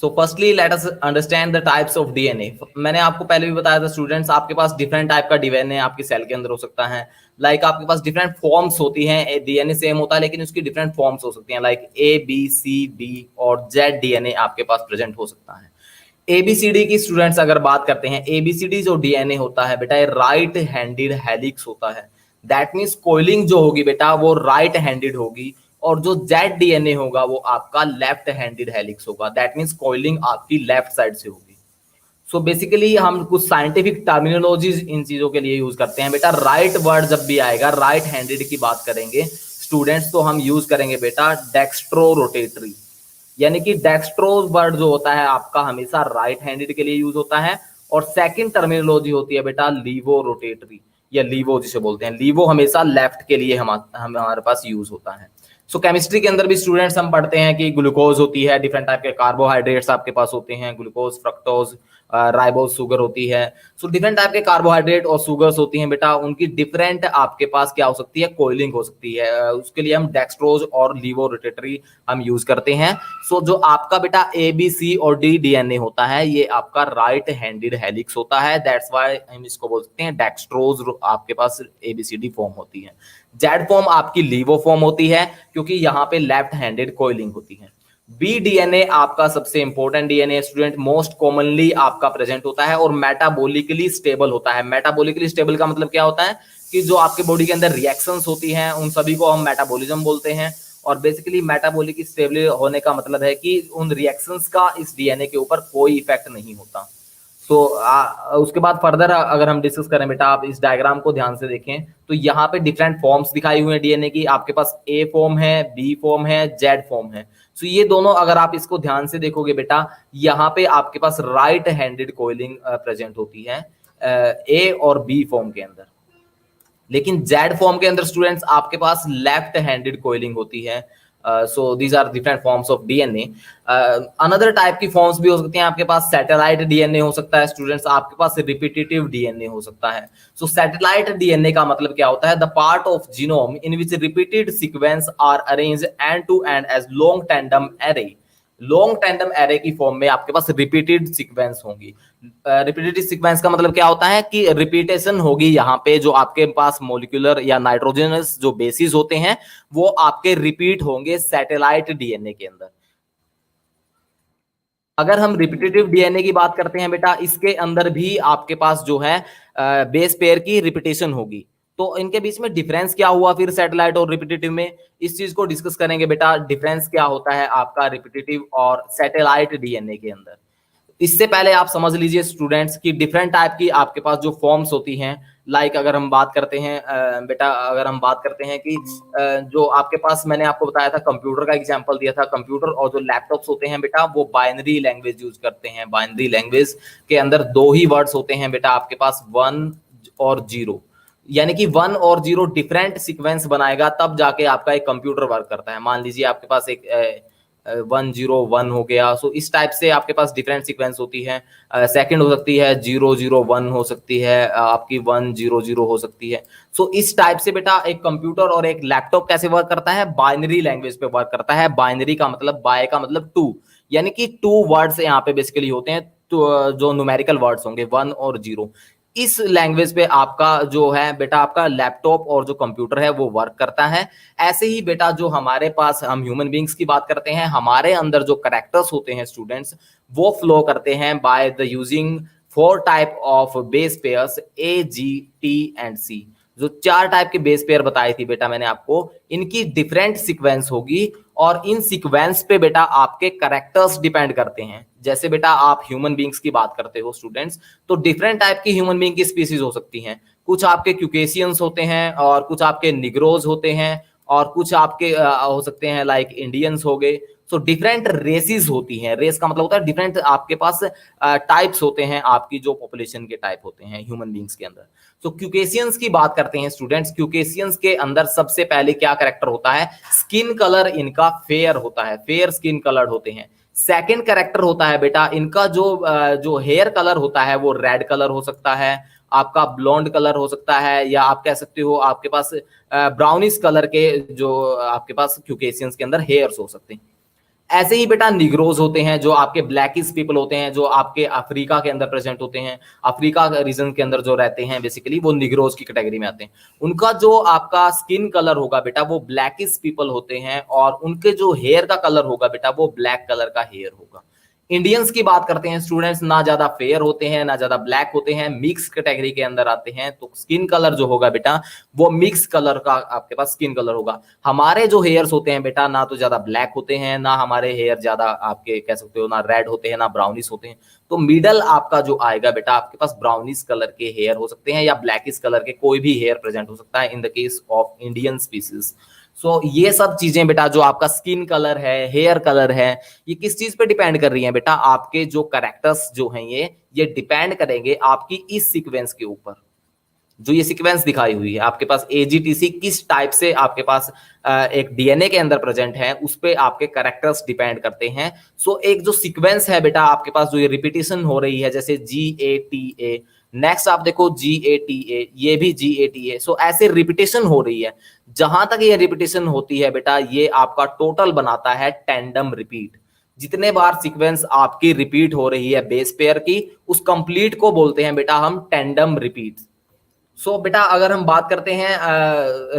So firstly let us understand the types of DNA. मैंने आपको पहले भी बताया था स्टूडेंट्स, आपके पास डिफरेंट टाइप का डीएनए आपके सेल के अंदर हो सकता है। लाइक आपके पास डिफरेंट फॉर्म्स होती हैं, डीएनए सेम होता है लेकिन उसकी डिफरेंट फॉर्म्स हो सकती हैं। Like A B C D और जेड डीएनए आपके पास प्रेजेंट हो सकता है। एबीसीडी की स्टूडेंट्स अगर बात करते हैं, एबीसीडी जो डीएनए होता है बेटा, ये राइट हैंडेड हेलिक्स होता है। दैट मीन्स कोइलिंग जो होगी बेटा वो राइट हैंडेड होगी, और जो जेड डीएनए होगा वो आपका लेफ्ट हैंडेड हेलिक्स होगा। दैट मीन्स कोइलिंग आपकी लेफ्ट साइड से होगी। सो बेसिकली हम कुछ साइंटिफिक टर्मिनोलॉजीज इन चीजों के लिए यूज करते हैं बेटा। राइट वर्ड जब भी आएगा, राइट हैंडेड की बात करेंगे स्टूडेंट्स, तो हम यूज करेंगे बेटा डेक्स्ट्रो रोटेटरी। यानी कि डेक्स्ट्रोज वर्ड जो होता है आपका हमेशा राइट हैंडेड के लिए यूज होता है। और सेकंड टर्मिनोलॉजी होती है बेटा लीवो रोटेटरी, या लीवो जिसे बोलते हैं। लीवो हमेशा लेफ्ट के लिए हमारे पास यूज होता है। सो केमिस्ट्री के अंदर भी स्टूडेंट्स हम पढ़ते हैं कि ग्लूकोज होती है, डिफरेंट टाइप के कार्बोहाइड्रेट्स आपके पास होते हैं, ग्लूकोज, फ्रक्टोज, राइबोज शुगर होती है। सो डिफरेंट टाइप के कार्बोहाइड्रेट और शुगर्स होती हैं बेटा, उनकी डिफरेंट आपके पास क्या हो सकती है, कोइलिंग हो सकती है। उसके लिए हम डेक्स्ट्रोज और लीवो रोटेटरी हम यूज करते हैं। सो जो आपका बेटा ए बी सी और डी डीएनए होता है, ये आपका राइट हैंडेड हेलिक्स होता है। दैट्स व्हाई हम इसको बोल सकते हैं डेक्स्ट्रोज आपके पास एबीसीडी फॉर्म होती है। जेड फॉर्म आपकी लीवो फॉर्म होती है, क्योंकि यहाँ पे लेफ्ट हैंडेड कोइलिंग होती है। बी डीएनए आपका सबसे important DNA student, most commonly आपका प्रेजेंट होता है और मेटाबॉलिकली स्टेबल होता है। मेटाबॉलिकली स्टेबल का मतलब क्या होता है कि जो आपके बॉडी के अंदर रिएक्शंस होती हैं उन सभी को हम मेटाबॉलिज्म बोलते हैं। और बेसिकली मेटाबॉलिक स्टेबल होने का मतलब है कि उन रिएक्शंस का इस डीएनए के ऊपर कोई इफेक्ट नहीं होता। तो उसके बाद फर्दर अगर हम डिस्कस करें बेटा, आप इस डायग्राम को ध्यान से देखें तो यहाँ पे डिफरेंट फॉर्म्स दिखाई हुए हैं डीएनए की। आपके पास ए फॉर्म है, बी फॉर्म है, जेड फॉर्म है। सो ये दोनों अगर आप इसको ध्यान से देखोगे बेटा, यहाँ पे आपके पास राइट हैंडेड कोइलिंग प्रेजेंट होती है ए और बी फॉर्म के अंदर। लेकिन जेड फॉर्म के अंदर स्टूडेंट्स आपके पास लेफ्ट हैंडेड कोइलिंग होती है। So these are different forms of DNA. Another type की फॉर्म्स भी हो सकती हैं आपके पास। सैटेलाइट डीएनए हो सकता है स्टूडेंट्स, आपके पास रिपीटेटिव डीएनए हो सकता है। सो सैटेलाइट डीएनए का मतलब क्या होता है, the part of genome in which repeated sequence are arranged end to end as long tandem array. Long tandem array की फॉर्म में आपके पास रिपीटेड सीक्वेंस होंगी। रिपीटेड सीक्वेंस का मतलब क्या होता है कि रिपीटेशन होगी यहाँ पे, जो आपके पास मोलिकुलर या नाइट्रोजनस जो बेसिस होते हैं वो आपके रिपीट होंगे सैटेलाइट डीएनए के अंदर। अगर हम रिपीटेटिव डीएनए की बात करते हैं बेटा, इसके अंदर भी आपके पास जो है बेस पेयर की रिपीटेशन होगी। तो इनके बीच में डिफरेंस क्या हुआ फिर सैटेलाइट और रिपीटेटिव में, इस चीज को डिस्कस करेंगे बेटा। डिफरेंस क्या होता है आपका रिपीटेटिव और सैटेलाइट डीएनए के अंदर। इससे पहले आप समझ लीजिए स्टूडेंट्स की डिफरेंट टाइप की आपके पास जो फॉर्म्स होती हैं। लाइक अगर हम बात करते हैं बेटा, अगर हम बात करते हैं कि जो आपके पास, मैंने आपको बताया था कंप्यूटर का एग्जांपल दिया था। कंप्यूटर और जो लैपटॉप्स होते हैं बेटा वो बाइनरी लैंग्वेज यूज करते हैं। बाइनरी लैंग्वेज के अंदर दो ही वर्ड्स होते हैं बेटा आपके पास, 1 और 0। यानी कि 1 और 0 डिफरेंट सीक्वेंस बनाएगा तब जाके आपका एक कंप्यूटर वर्क करता है। मान लीजिए आपके पास एक 101 हो गया। सो इस टाइप से आपके पास डिफरेंट सीक्वेंस होती है। सेकंड हो सकती है 001 हो सकती है, आपकी 100 हो सकती है। सो इस टाइप से बेटा एक कंप्यूटर और एक लैपटॉप कैसे वर्क करता है, बाइनरी लैंग्वेज पे वर्क करता है। बाइनरी का मतलब, बाय का मतलब 2, यानी कि 2 वर्ड्स यहाँ पे बेसिकली होते हैं। तो जो न्यूमेरिकल वर्ड्स होंगे 1 और 0, इस लैंग्वेज पे आपका जो है बेटा, आपका लैपटॉप और जो कंप्यूटर है वो वर्क करता है। ऐसे ही बेटा जो हमारे पास, हम ह्यूमन बींग्स की बात करते हैं, हमारे अंदर जो करेक्टर्स होते हैं स्टूडेंट्स, वो फ्लो करते हैं by the using 4 type of base pairs A, G, T and C. जो 4 टाइप के बेस पेयर बताई थी बेटा मैंने आपको, इनकी डिफरेंट सीक्वेंस होगी और इन सीक्वेंस पे बेटा आपके करेक्टर्स डिपेंड करते हैं। जैसे बेटा आप ह्यूमन बींग्स की बात करते हो स्टूडेंट्स, तो डिफरेंट टाइप की ह्यूमन बींग की स्पीसीज हो सकती हैं। कुछ आपके क्यूकेशियंस होते हैं और कुछ आपके निग्रोज होते हैं और कुछ आपके हो सकते हैं लाइक इंडियंस हो गए। सो डिफरेंट रेसेस होती हैं। रेस का मतलब होता है डिफरेंट आपके पास टाइप्स होते हैं, आपकी जो पॉपुलेशन के टाइप होते हैं ह्यूमन बींग्स के अंदर। तो क्यूकेशियंस की बात करते हैं स्टूडेंट्स। क्यूकेशियंस के अंदर सबसे पहले क्या कैरेक्टर होता है, स्किन कलर इनका फेयर होता है, फेयर स्किन कलर होते हैं। सेकंड कैरेक्टर होता है बेटा इनका जो हेयर कलर होता है वो रेड कलर हो सकता है, आपका ब्लॉन्ड कलर हो सकता है, या आप कह सकते हो आपके पास ब्राउनिश कलर के जो आपके पास क्यूकेशियंस के अंदर हेयर्स हो सकते हैं। ऐसे ही बेटा निग्रोज होते हैं, जो आपके ब्लैकिश पीपल होते हैं, जो आपके अफ्रीका के अंदर प्रेजेंट होते हैं, अफ्रीका रीजन के अंदर जो रहते हैं, बेसिकली वो निग्रोज की कैटेगरी में आते हैं। उनका जो आपका स्किन कलर होगा बेटा वो ब्लैकिश पीपल होते हैं, और उनके जो हेयर का कलर होगा बेटा वो ब्लैक कलर का हेयर होगा। इंडियंस की बात करते हैं स्टूडेंट्स, ना ज्यादा फेयर होते हैं ना ज्यादा ब्लैक होते हैं, मिक्स कैटेगरी के अंदर आते हैं। तो स्किन कलर जो होगा बेटा वो मिक्स कलर का आपके पास स्किन कलर होगा। हमारे जो हेयर्स होते हैं बेटा ना तो ज्यादा ब्लैक होते हैं, ना हमारे हेयर ज्यादा आपके कह सकते हो ना रेड होते हैं ना ब्राउनिश होते हैं। तो मिडल आपका जो आएगा बेटा, आपके पास ब्राउनिश कलर के हेयर हो सकते हैं या ब्लैकिश कलर के कोई भी हेयर प्रेजेंट हो सकता है in the case of Indian species. So ये सब चीजें बेटा, जो आपका स्किन कलर है, हेयर कलर है, ये किस चीज पे डिपेंड कर रही है बेटा, आपके जो कैरेक्टर्स जो हैं ये डिपेंड करेंगे आपकी इस सीक्वेंस के ऊपर। जो ये सीक्वेंस दिखाई हुई है आपके पास, एजीटीसी किस टाइप से आपके पास एक डीएनए के अंदर प्रेजेंट है, उस पे आपके कैरेक्टर्स डिपेंड करते हैं। सो एक जो सीक्वेंस है बेटा आपके पास, जो ये रिपीटिशन हो रही है, जैसे GATA, नेक्स्ट आप देखो GATA, ये भी GATA। सो ऐसे रिपीटिशन हो रही है। जहां तक ये रिपीटिशन होती है बेटा, ये आपका टोटल बनाता है टेंडम रिपीट। जितने बार सीक्वेंस आपकी रिपीट हो रही है बेस पेयर की, उस कंप्लीट को बोलते हैं बेटा हम टेंडम रिपीट। सो बेटा अगर हम बात करते हैं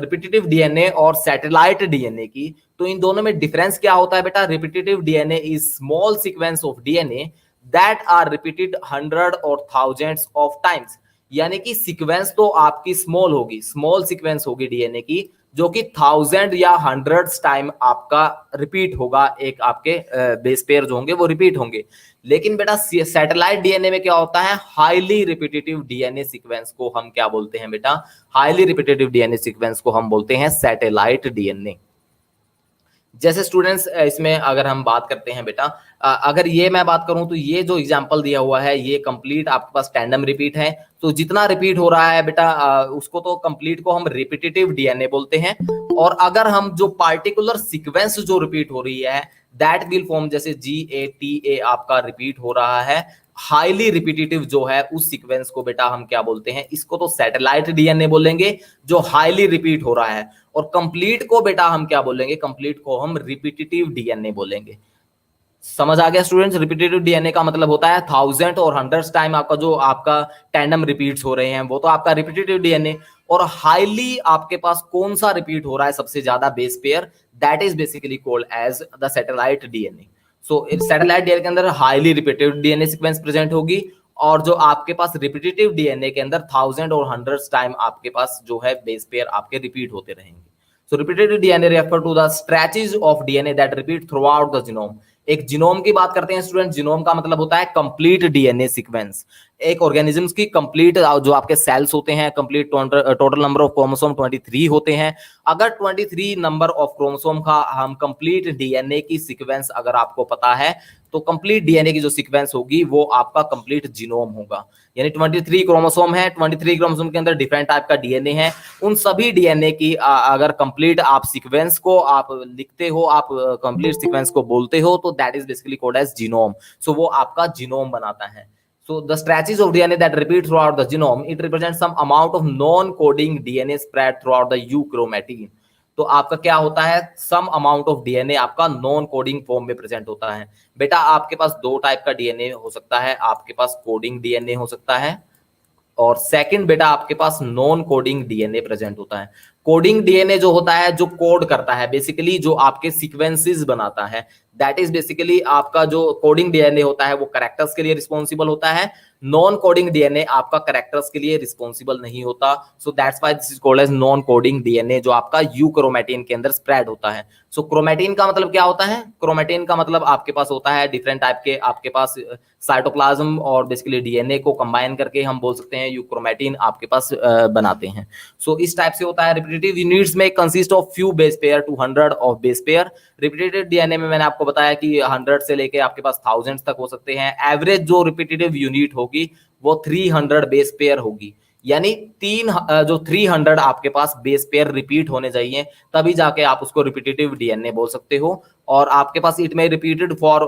रिपीटेटिव डीएनए और सैटेलाइट डीएनए की, तो इन दोनों में डिफरेंस क्या होता है बेटा। Repetitive DNA is small sequence of DNA that are repeated 100 और थाउजेंड्स ऑफ टाइम्स। यानी कि सीक्वेंस तो आपकी स्मॉल होगी, स्मॉल सीक्वेंस होगी डीएनए की, जो कि 1000 या 100 टाइम आपका रिपीट होगा। एक आपके बेस पेयर जो होंगे वो रिपीट होंगे। लेकिन बेटा सैटेलाइट डीएनए में क्या होता है, हाईली रिपीटेटिव डीएनए सीक्वेंस को हम क्या बोलते हैं बेटा, हाईली रिपीटेटिव डीएनए सीक्वेंस को हम बोलते हैं सैटेलाइट डीएनए। जैसे स्टूडेंट्स इसमें अगर हम बात करते हैं बेटा, अगर ये मैं बात करूं तो ये जो एग्जांपल दिया हुआ है ये कंप्लीट आपके पास टैंडम रिपीट है। तो जितना रिपीट हो रहा है बेटा उसको तो कंप्लीट को हम रिपीटेटिव डीएनए बोलते हैं। और अगर हम जो पार्टिकुलर सीक्वेंस जो रिपीट हो रही है दैट विल फॉर्म, जैसे GATA आपका रिपीट हो रहा है, हाईली रिपीटेटिव जो है उस सीक्वेंस को बेटा हम क्या बोलते हैं, इसको तो सैटेलाइट डीएनए बोलेंगे जो हाईली रिपीट हो रहा है। और कंप्लीट को बेटा हम क्या बोलेंगे, कंप्लीट को हम रिपीटेटिव डीएनए बोलेंगे। समझ आ गया स्टूडेंट्स। रिपीटेटिव डीएनए का मतलब होता है 1000 और 100 टाइम आपका जो आपका टैंडम रिपीट्स हो रहे हैं वो तो आपका रिपीटेटिव डीएनए। और हाईली आपके पास कौन सा रिपीट हो रहा है सबसे ज्यादा base pair, that is basically called as the satellite DNA. So satellite DNA के अंदर highly repetitive DNA sequence present होगी, और जो आपके पास रिपीटेटिव डीएनए के अंदर 1000 और 100 टाइम आपके पास जो है बेस पेयर आपके रिपीट होते रहेंगे। So repeated DNA refer to the stretches of DNA that repeat throughout the genome। एक जीनोम की बात करते हैं स्टूडेंट, जीनोम का मतलब होता है कंप्लीट डीएनए सीक्वेंस। एक ऑर्गेनिजम्स की कंप्लीट जो आपके सेल्स होते हैं, complete total number of chromosome 23 होते हैं। अगर 23 नंबर ऑफ क्रोमोसोम का हम कंप्लीट डीएनए की सीक्वेंस अगर आपको पता है, तो कंप्लीट डीएनए की जो सीक्वेंस होगी वो आपका कंप्लीट जीनोम होगा। यानी 23 क्रोमोसोम है, 23 क्रोमोसोम के अंदर डिफरेंट टाइप का डीएनए है। उन सभी डीएनए की अगर कंप्लीट आप सीक्वेंस को आप लिखते हो, आप कंप्लीट सीक्वेंस को बोलते हो, तो that is basically called as genome. So वो आपका जीनोम बनाता है। So the stretches of DNA that repeat throughout the genome, it represents some amount of non-coding DNA spread throughout the euchromatin। तो आपका क्या होता है, सम अमाउंट ऑफ डीएनए आपका नॉन कोडिंग फॉर्म में प्रेजेंट होता है। बेटा आपके पास दो टाइप का डीएनए हो सकता है, आपके पास कोडिंग डीएनए हो सकता है, और सेकंड बेटा आपके पास नॉन कोडिंग डीएनए प्रेजेंट होता है। कोडिंग डीएनए जो होता है, जो कोड करता है, बेसिकली जो आपके सीक्वेंसेस बनाता है, दैट इज बेसिकली आपका जो कोडिंग डीएनए होता है वो कैरेक्टर्स के लिए रिस्पॉन्सिबल होता है। नॉन कोडिंग डीएनए आपका कैरेक्टर्स के लिए रिस्पॉन्सिबल नहीं होता। So that's why this is called as non coding DNA, जो आपका यूक्रोमैटिन के अंदर स्प्रेड होता है। सो क्रोमैटिन का मतलब क्या होता है, क्रोमैटिन का मतलब आपके पास होता है डिफरेंट टाइप के आपके पास साइटोप्लाज्म और बेसिकली डीएनए को कंबाइन करके हम बोल सकते हैं यूक्रोमैटिन आपके पास बनाते हैं। सो इस टाइप से होता है। रिपीटेटिव यूनिट्स में consist of few base pair to 100 of base pair. Repetitive DNA में मैंने आपको बताया कि 100 से लेके आपके पास 1000 तक हो सकते हैं। एवरेज जो रिपीटेटिव यूनिट होगी वो 300 बेस पेयर होगी। यानी जो 300 आपके पास बेस पेयर रिपीट होने चाहिए, तभी जाके आप उसको रिपीटेटिव डीएनए बोल सकते हो। और आपके पास इट में रिपीटेड फॉर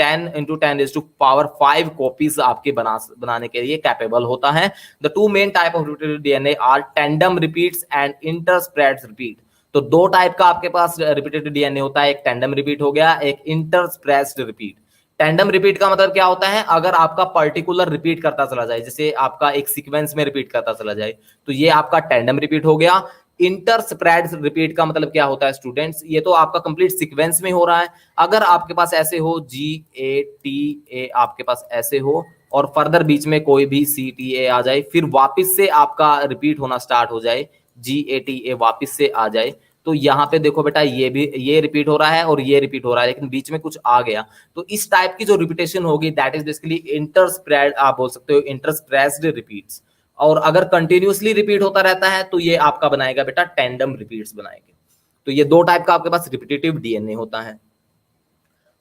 10 into 10⁵ कॉपीज आपके बनाने के लिए कैपेबल होता है। The two main type of repetitive DNA are tandem repeats and interspersed repeat. तो दो टाइप का आपके पास रिपीटेड डीएनए होता है, एक टैंडम रिपीट हो गया, एक इंटरस्प्रेस्ड रिपीट। टैंडम रिपीट का मतलब क्या होता है, अगर आपका पर्टिकुलर रिपीट करता चला जाए, जैसे आपका एक सीक्वेंस में रिपीट करता चला जाए, तो ये आपका टैंडम रिपीट हो गया। इंटरस्प्रेड रिपीट का मतलब क्या होता है स्टूडेंट्स, ये तो आपका कंप्लीट सीक्वेंस में हो रहा है। अगर आपके पास ऐसे हो GATA आपके पास ऐसे हो और फर्दर बीच में कोई भी CTA आ जाए, फिर वापस से आपका रिपीट होना स्टार्ट हो जाए, GATA वापस से आ जाए, तो यहाँ पे देखो बेटा ये भी ये रिपीट हो रहा है और ये रिपीट हो रहा है, लेकिन बीच में कुछ आ गया, तो इस टाइप की जो रिपीटेशन होगी दैट इज बेसिकली इंटरस्प्रेड, आप बोल सकते हो इंटरस्प्रेस्ड रिपीट्स। और अगर कंटिन्यूअसली रिपीट होता रहता है तो ये आपका बनाएगा बेटा टैंडम रिपीट्स बनाएंगे। तो ये दो टाइप का आपके पास रिपीटेटिव डीएनए होता है।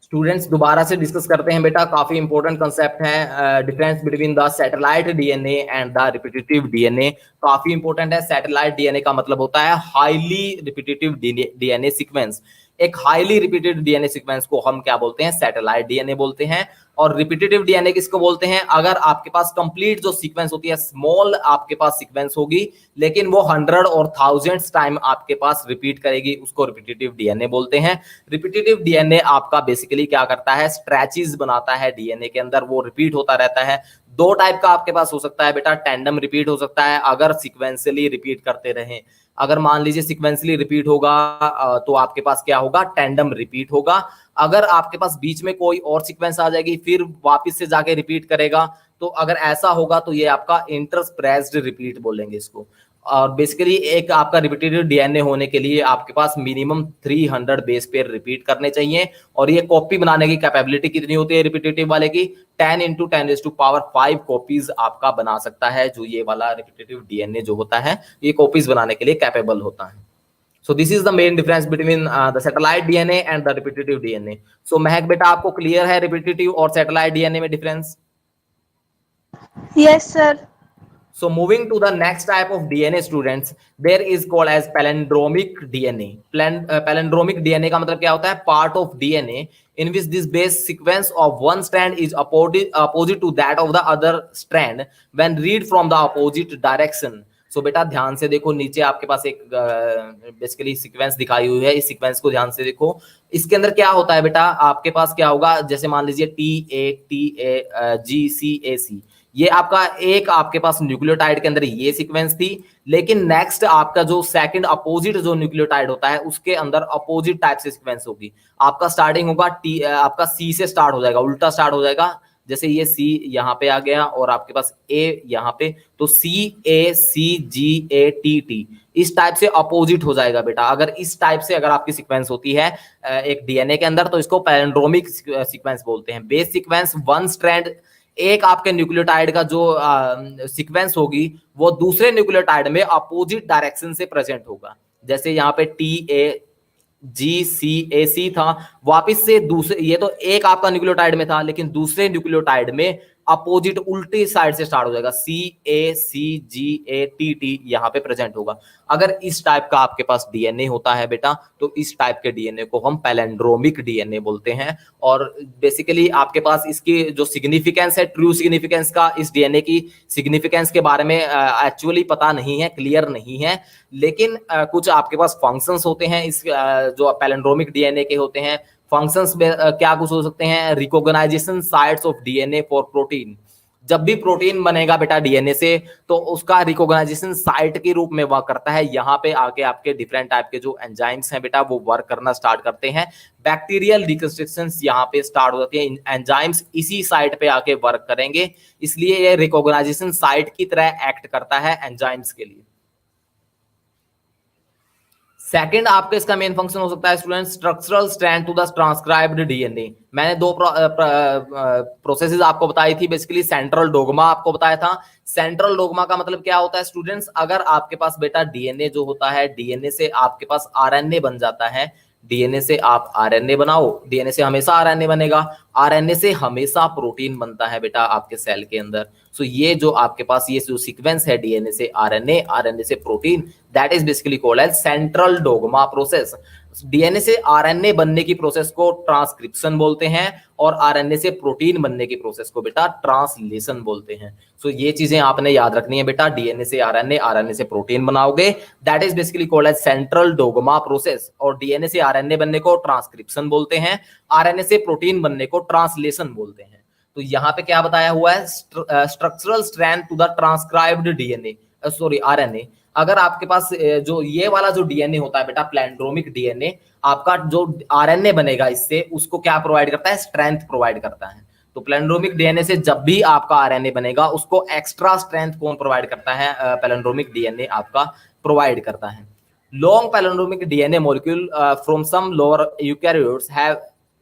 स्टूडेंट्स दोबारा से डिस्कस करते हैं बेटा, काफी इंपॉर्टेंट कंसेप्ट है, difference between the satellite DNA and the repetitive DNA. काफी इंपॉर्टेंट है। सैटेलाइट डीएनए का मतलब होता है हाईली रिपीटेटिव डीएनए सीक्वेंस। एक हाईली रिपीटेड डीएनए सीक्वेंस को हम क्या बोलते हैं, सैटेलाइट डीएनए बोलते हैं। और रिपीटेटिव डीएनए किसको बोलते हैं, अगर आपके पास कंप्लीट जो सीक्वेंस होती है, स्मॉल आपके पास सीक्वेंस होगी, लेकिन वो 100 और 1000 टाइम आपके पास रिपीट करेगी, उसको रिपीटेटिव डीएनए बोलते हैं। रिपीटेटिव डीएनए आपका बेसिकली क्या करता है, स्ट्रेचेस बनाता है डीएनए के अंदर, वो रिपीट होता रहता है। दो टाइप का आपके पास हो सकता है बेटा, टैंडम रिपीट हो सकता है अगर सिक्वेंसली रिपीट करते रहें। अगर मान लीजिए सिक्वेंसली रिपीट होगा तो आपके पास क्या होगा, टैंडम रिपीट होगा। अगर आपके पास बीच में कोई और सीक्वेंस आ जाएगी फिर वापस से जाके रिपीट करेगा, तो अगर ऐसा होगा तो ये आपका इंटरस्प्रेस्ड रिपीट बोलेंगे इसको। और बेसिकली एक आपका रिपीटेटिव डीएनए होने के लिए आपके पास मिनिमम 300 बेस पेयर रिपीट करने चाहिए। और ये कॉपी बनाने की कैपेबिलिटी कितनी होती है रिपीटेटिव वाले की, 10 × 10⁵ कॉपीज आपका बना सकता है। जो ये वाला रिपीटेटिव डीएनए जो होता है, ये कॉपीज बनाने के लिए कैपेबल होता है। So this is the main difference between the satellite DNA and the repetitive DNA. So महक बेटा आपको क्लियर है repetitive और satellite DNA में difference? Yes, sir. So moving to the next type of DNA students, there is called as palindromic DNA. Palindromic DNA का मतलब क्या होता है, part of DNA in which this base sequence of one strand is opposite to that of the other strand when read from the opposite direction. So बेटा ध्यान से देखो, नीचे आपके पास एक बेसिकली सीक्वेंस दिखाई हुई है, इस सीक्वेंस को ध्यान से देखो। इसके अंदर क्या होता है बेटा, आपके पास क्या होगा, जैसे मान लीजिए TAGCAC, ये आपका एक आपके पास न्यूक्लियोटाइड के अंदर ये सीक्वेंस थी, लेकिन नेक्स्ट आपका जो सेकंड अपोजिट जो न्यूक्लियोटाइड होता है उसके अंदर अपोजिट टाइप से सीक्वेंस होगी। आपका स्टार्टिंग होगा आपका C से स्टार्ट हो जाएगा, उल्टा स्टार्ट हो जाएगा, जैसे ये C यहाँ पे आ गया और आपके पास A यहाँ पे, तो CACGATT इस टाइप से अपोजिट हो जाएगा बेटा। अगर इस टाइप से अगर आपकी सीक्वेंस होती है एक डीएनए के अंदर, तो इसको पैलिंड्रोमिक सीक्वेंस बोलते हैं। बेस सीक्वेंस वन स्ट्रैंड, एक आपके न्यूक्लियोटाइड का जो सीक्वेंस होगी वो दूसरे न्यूक्लियोटाइड में अपोजिट डायरेक्शन से प्रेजेंट होगा। जैसे यहाँ पे TAGCAC था, वापस से दूसरे, ये तो एक आपका न्यूक्लियोटाइड में था लेकिन दूसरे न्यूक्लियोटाइड में अपोजिट उल्टी साइड से स्टार्ट हो जाएगा, CACGATT यहाँ पे प्रेजेंट होगा। अगर इस टाइप का आपके पास डीएनए होता है बेटा, तो इस टाइप के डीएनए को हम पैलिंड्रोमिक डीएनए बोलते हैं। और बेसिकली आपके पास इसकी जो सिग्निफिकेंस है, ट्रू सिग्निफिकेंस का, इस डीएनए की सिग्निफिकेंस के बारे में एक्चुअली पता नहीं है, क्लियर नहीं है, लेकिन कुछ आपके पास फंक्शंस होते हैं इस जो पैलिंड्रोमिक डीएनए के होते हैं। फंक्शंस में क्या कुछ हो सकते हैं, recognization sites of DNA for protein. जब भी प्रोटीन बनेगा बेटा डीएनए से, तो उसका रिकॉग्नाइजेशन साइट के रूप में वर्क करता है। यहाँ पे आके आपके डिफरेंट टाइप के जो एंजाइम्स हैं बेटा वो वर्क करना स्टार्ट करते हैं। बैक्टीरियल रिकंस्ट्रक्शंस यहाँ पे स्टार्ट हो जाती है, एंजाइम्स इसी साइट पे आके वर्क करेंगे, इसलिए ये रिकॉग्नाइजेशन साइट की तरह एक्ट करता है एंजाइम्स के लिए। सेकंड आपका इसका मेन फंक्शन हो सकता है student, structural strand to the transcribed DNA. मैंने दो प्रोसेसेस आपको बताई थी, बेसिकली सेंट्रल डोग्मा आपको बताया था। सेंट्रल डोग्मा का मतलब क्या होता है स्टूडेंट्स, अगर आपके पास बेटा डीएनए जो होता है, डीएनए से आपके पास आरएनए बन जाता है, डीएनए से आप आरएनए बनाओ, डीएनए से हमेशा आरएनए बनेगा, आरएनए से हमेशा प्रोटीन बनता है बेटा आपके सेल के अंदर। सो ये जो आपके पास ये जो सीक्वेंस है डीएनए से आरएनए, आरएनए से protein, that is basically called as central dogma process. DNA से आरएनए बनने की प्रोसेस को ट्रांसक्रिप्शन बोलते हैं और आरएनए से प्रोटीन बनने की प्रोसेस को बेटा ट्रांसलेशन बोलते हैं। सो ये चीजें आपने याद रखनी है बेटा, डीएनए से आरएनए, आरएनए से प्रोटीन बनाओगे, that is basically called as central dogma process. और डीएनए से आरएनए बनने को ट्रांसक्रिप्शन बोलते हैं, आरएनए से प्रोटीन बनने को ट्रांसलेशन बोलते हैं। तो यहाँ पे क्या बताया हुआ है, structural strand to the transcribed DNA, sorry RNA. अगर आपके पास जो ये वाला जो डीएनए होता है बेटा, प्लैंड्रोमिक डीएनए, आपका जो आरएनए बनेगा इससे, उसको क्या प्रोवाइड करता है, स्ट्रेंथ प्रोवाइड करता है। तो प्लैंड्रोमिक डीएनए से जब भी आपका आरएनए बनेगा, उसको एक्स्ट्रा स्ट्रेंथ कौन प्रोवाइड करता है, प्लैंड्रोमिक डीएनए आपका प्रोवाइड करता है। Long palindromic DNA molecule from some lower eukaryotes have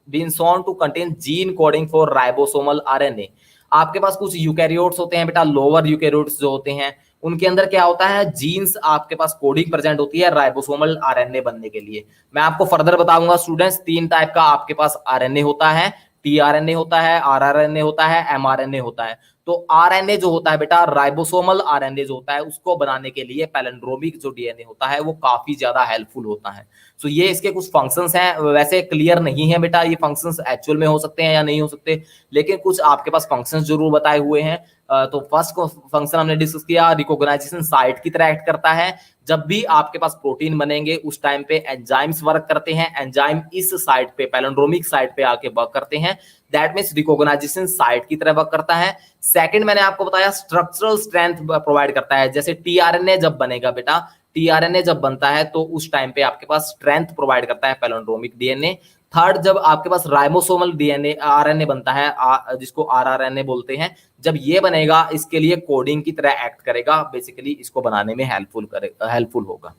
been shown to contain gene coding for ribosomal RNA. आपके पास कुछ यूकैरियोट्स होते हैं बेटा, लोअर यूकैरियोट्स जो होते हैं, उनके अंदर क्या होता है, जीन्स आपके पास कोडिंग प्रेजेंट होती है राइबोसोमल आरएनए बनने के लिए। मैं आपको फर्दर बताऊंगा स्टूडेंट्स, 3 टाइप का आपके पास आरएनए होता है, टीआरएनए होता है, आरआरएनए होता है, एमआरएनए होता है। तो आरएनए जो होता है बेटा, राइबोसोमल आरएनए जो होता है, उसको बनाने के लिए पैलिंड्रोमिक जो डीएनए होता है वो काफी ज्यादा हेल्पफुल होता है। सो ये इसके कुछ फंक्शंस हैं, वैसे क्लियर नहीं है बेटा ये फंक्शंस एक्चुअल में हो सकते हैं या नहीं हो सकते, लेकिन कुछ आपके पास फंक्शंस जरूर बताए हुए हैं। तो फर्स्ट फंक्शन हमने डिस्कस किया, रिकॉग्नाइजेशन साइट की तरह एक्ट करता है। जब भी आपके पास प्रोटीन बनेंगे उस टाइम पे एंजाइम्स वर्क करते हैं, एंजाइम इस साइट पे, पैलिंड्रोमिक साइट पे आके वर्क करते हैं, दैट मींस रिकॉग्नाइजेशन साइट की तरह वर्क करता है। सेकंड मैंने आपको बताया स्ट्रक्चरल स्ट्रेंथ प्रोवाइड करता है, जैसे टीआरएनए जब बनेगा बेटा, टीआरएनए जब बनता है तो उस टाइम पे आपके पास स्ट्रेंथ प्रोवाइड करता है पैलिंड्रोमिक डीएनए। थर्ड, जब आपके पास राइबोसोमल डीएनए आरएनए बनता है, जिसको आरआरएनए बोलते हैं, जब ये बनेगा इसके लिए कोडिंग की तरह एक्ट करेगा, बेसिकली इसको बनाने में हेल्पफुल होगा।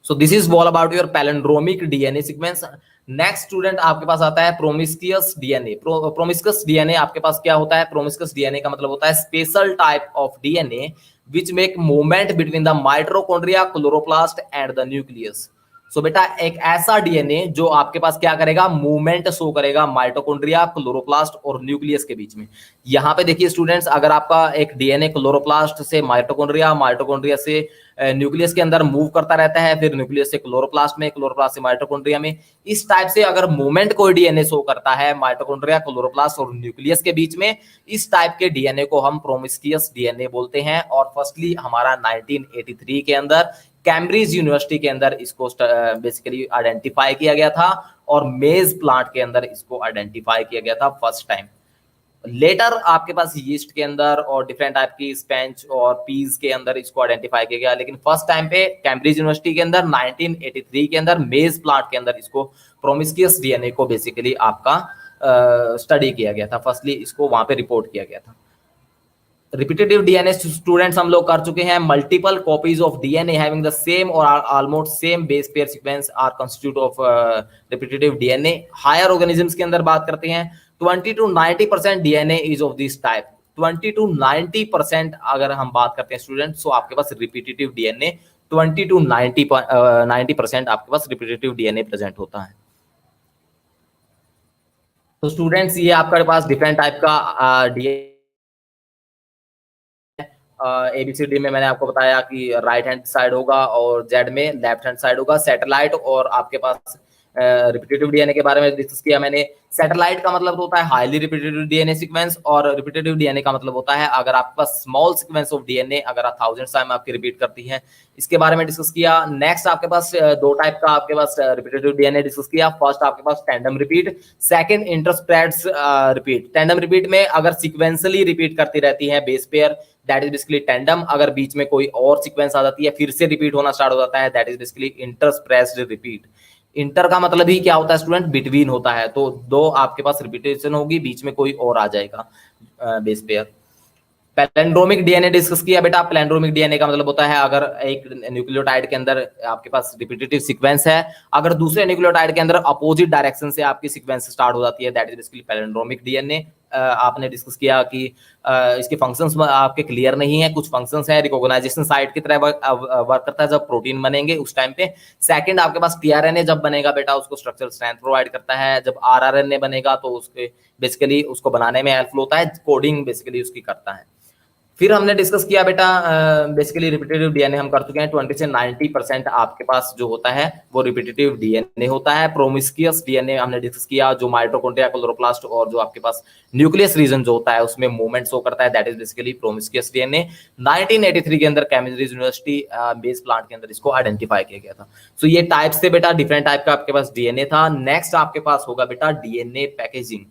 So this is all about your palindromic DNA sequence. Next student आपके पास आता है प्रोमिस्कियस डीएनए। प्रोमिस्कियस डीएनए आपके पास क्या होता है, प्रोमिस्कियस डीएनए का मतलब होता है special type of DNA which make movement between the mitochondria, chloroplast and the nucleus. So बेटा एक ऐसा डीएनए जो आपके पास क्या करेगा, मूवमेंट शो करेगा माइटोकॉन्ड्रिया, क्लोरोप्लास्ट और न्यूक्लियस के बीच में। यहाँ पे देखिए स्टूडेंट्स, अगर आपका एक डीएनए क्लोरोप्लास्ट से माइटोकॉन्ड्रिया, माइटोकॉन्ड्रिया से न्यूक्लियस के अंदर मूव करता रहता है, फिर न्यूक्लियस से क्लोरोप्लास्ट में, क्लोरोप्लास्ट से माइटोकॉन्ड्रिया में, इस टाइप से अगर मूवमेंट कोई डीएनए शो करता है माइटोकॉन्ड्रिया, क्लोरोप्लास्ट और न्यूक्लियस के बीच में, इस टाइप के डीएनए को हम प्रोमिस्कियस डीएनए बोलते हैं। और फर्स्टली हमारा 1983 के अंदर कैम्ब्रिज यूनिवर्सिटी के अंदर इसको बेसिकली आइडेंटिफाई किया गया था, और मेज प्लांट के अंदर इसको आइडेंटिफाई किया गया था फर्स्ट टाइम। लेटर आपके पास यीस्ट के अंदर और डिफरेंट टाइप की स्पेंच और पीज के अंदर इसको आइडेंटिफाई किया गया, लेकिन फर्स्ट टाइम पे कैम्ब्रिज यूनिवर्सिटी के अंदर 1983 के अंदर मेज प्लांट के अंदर इसको प्रोमिस्कियस डीएनए को बेसिकली आपका स्टडी किया गया था। फर्स्टली इसको वहां पे रिपोर्ट किया गया था। रिपीटेटिव डीएनए स्टूडेंट्स हम लोग कर चुके हैं, multiple copies of DNA having the same और almost same base pair sequence are constitute of repetitive DNA. Higher organisms के अंदर बात करते हैं, 20 to 90% DNA is of this type. 20 to 90% अगर हम बात करते हैं स्टूडेंट्स, तो आपके पास रिपीटेटिव डीएनए 20 to 90% आपके पास रिपीटेटिव डीएनए प्रेजेंट होता है। तो स्टूडेंट्स ये आपके पास डिफरेंट टाइप का डीएनए एबीसीडी में मैंने आपको बताया कि राइट हैंड साइड होगा और जेड में लेफ्ट हैंड साइड होगा, सैटेलाइट और आपके पास रिपीटेटिव डीएनए के बारे में डिस्कस किया मैंने। सैटेलाइट का मतलब होता है हाईली रिपीटेटिव डीएनए सीक्वेंस, और रिपीटेटिव डीएनए का मतलब होता है अगर आपके पास स्मॉल सीक्वेंस ऑफ डीएनए अगर आप 1000 टाइम आपकी रिपीट करती है, इसके बारे में डिस्कस किया। नेक्स्ट आपके पास 2 टाइप का आपके पास रिपीटेटिव डीएनए डिस्कस किया। फर्स्ट आपके पास tandem repeat, second interspersed repeat. Tandem repeat में अगर सीक्वेंसली रिपीट करती रहती है base pair, that is basically tandem. अगर बीच में कोई और सीक्वेंस आ जाती है, फिर से रिपीट होना स्टार्ट हो जाता है, that is basically interspersed repeat. Inter का मतलब ही क्या होता है स्टूडेंट, बिटवीन होता है। तो 2 आपके पास रिपीटेशन होगी, बीच में कोई और आ जाएगा base pair. Palindromic DNA discuss किया बेटा। पैलिंड्रोमिक डीएनए का मतलब होता है अगर एक न्यूक्लियोटाइड के अंदर आपके पास रिपीटेटिव सीक्वेंस है, अगर दूसरे न्यूक्लियोटाइड के अंदर अपोजिट डायरेक्शन से आपकी सीक्वेंस स्टार्ट हो जाती है, that is basically palindromic DNA. आपने डिस्कस किया कि इसके फंक्शंस आपके क्लियर नहीं है, कुछ फंक्शंस हैं, रिकॉग्नाइजेशन साइट की तरह वर्क करता है जब प्रोटीन बनेंगे उस टाइम पे। सेकंड आपके पास टीआरएनए जब बनेगा बेटा, उसको स्ट्रक्चरल स्ट्रेंथ प्रोवाइड करता है। जब आरआरएनए बनेगा तो उसके बेसिकली उसको बनाने में हेल्पफुल होता है, कोडिंग बेसिकली उसकी करता है। फिर हमने डिस्कस किया बेटा बेसिकली रिपीटेटिव डीएनए हम कर चुके हैं 20 से 90% आपके पास जो होता है वो रिपीटेटिव डीएनए होता है। प्रोमिस्क्यूअस डीएनए हमने डिस्कस किया, जो माइटोकॉन्ड्रिया, क्लोरोप्लास्ट और जो आपके पास न्यूक्लियस रीजन जो होता है उसमें मूवमेंट शो करता है, दैट इज बेसिकली प्रोमिस्क्यूअस डीएनए। 1983 के अंदर कैम्ब्रिज यूनिवर्सिटी बेस प्लांट के अंदर इसको आइडेंटिफाई किया गया था। सो ये टाइप्स थे बेटा, डिफरेंट टाइप का आपके पास डीएनए था। नेक्स्ट आपके पास होगा बेटा डीएनए पैकेजिंग।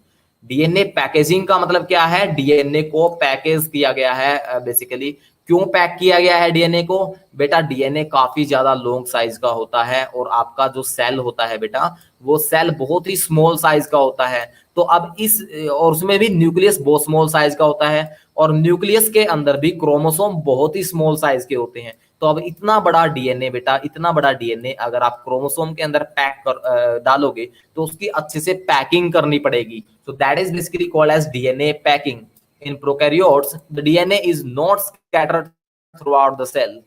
डीएनए पैकेजिंग का मतलब क्या है? डीएनए को पैकेज किया गया है बेसिकली। क्यों पैक किया गया है डीएनए को? बेटा डीएनए काफी ज्यादा लॉन्ग साइज का होता है और आपका जो सेल होता है बेटा वो सेल बहुत ही स्मॉल साइज का होता है। तो अब इस और उसमें भी न्यूक्लियस बहुत स्मॉल साइज का होता है और न्यूक्लियस के अंदर भी क्रोमोसोम बहुत ही स्मॉल साइज के होते हैं। तो अब इतना बड़ा डीएनए बेटा, इतना बड़ा डीएनए अगर आप क्रोमोसोम के अंदर पैक कर डालोगे तो उसकी अच्छे से पैकिंग करनी पड़ेगी। So that is basically called as DNA packing. In prokaryotes the DNA is not scattered throughout the cell.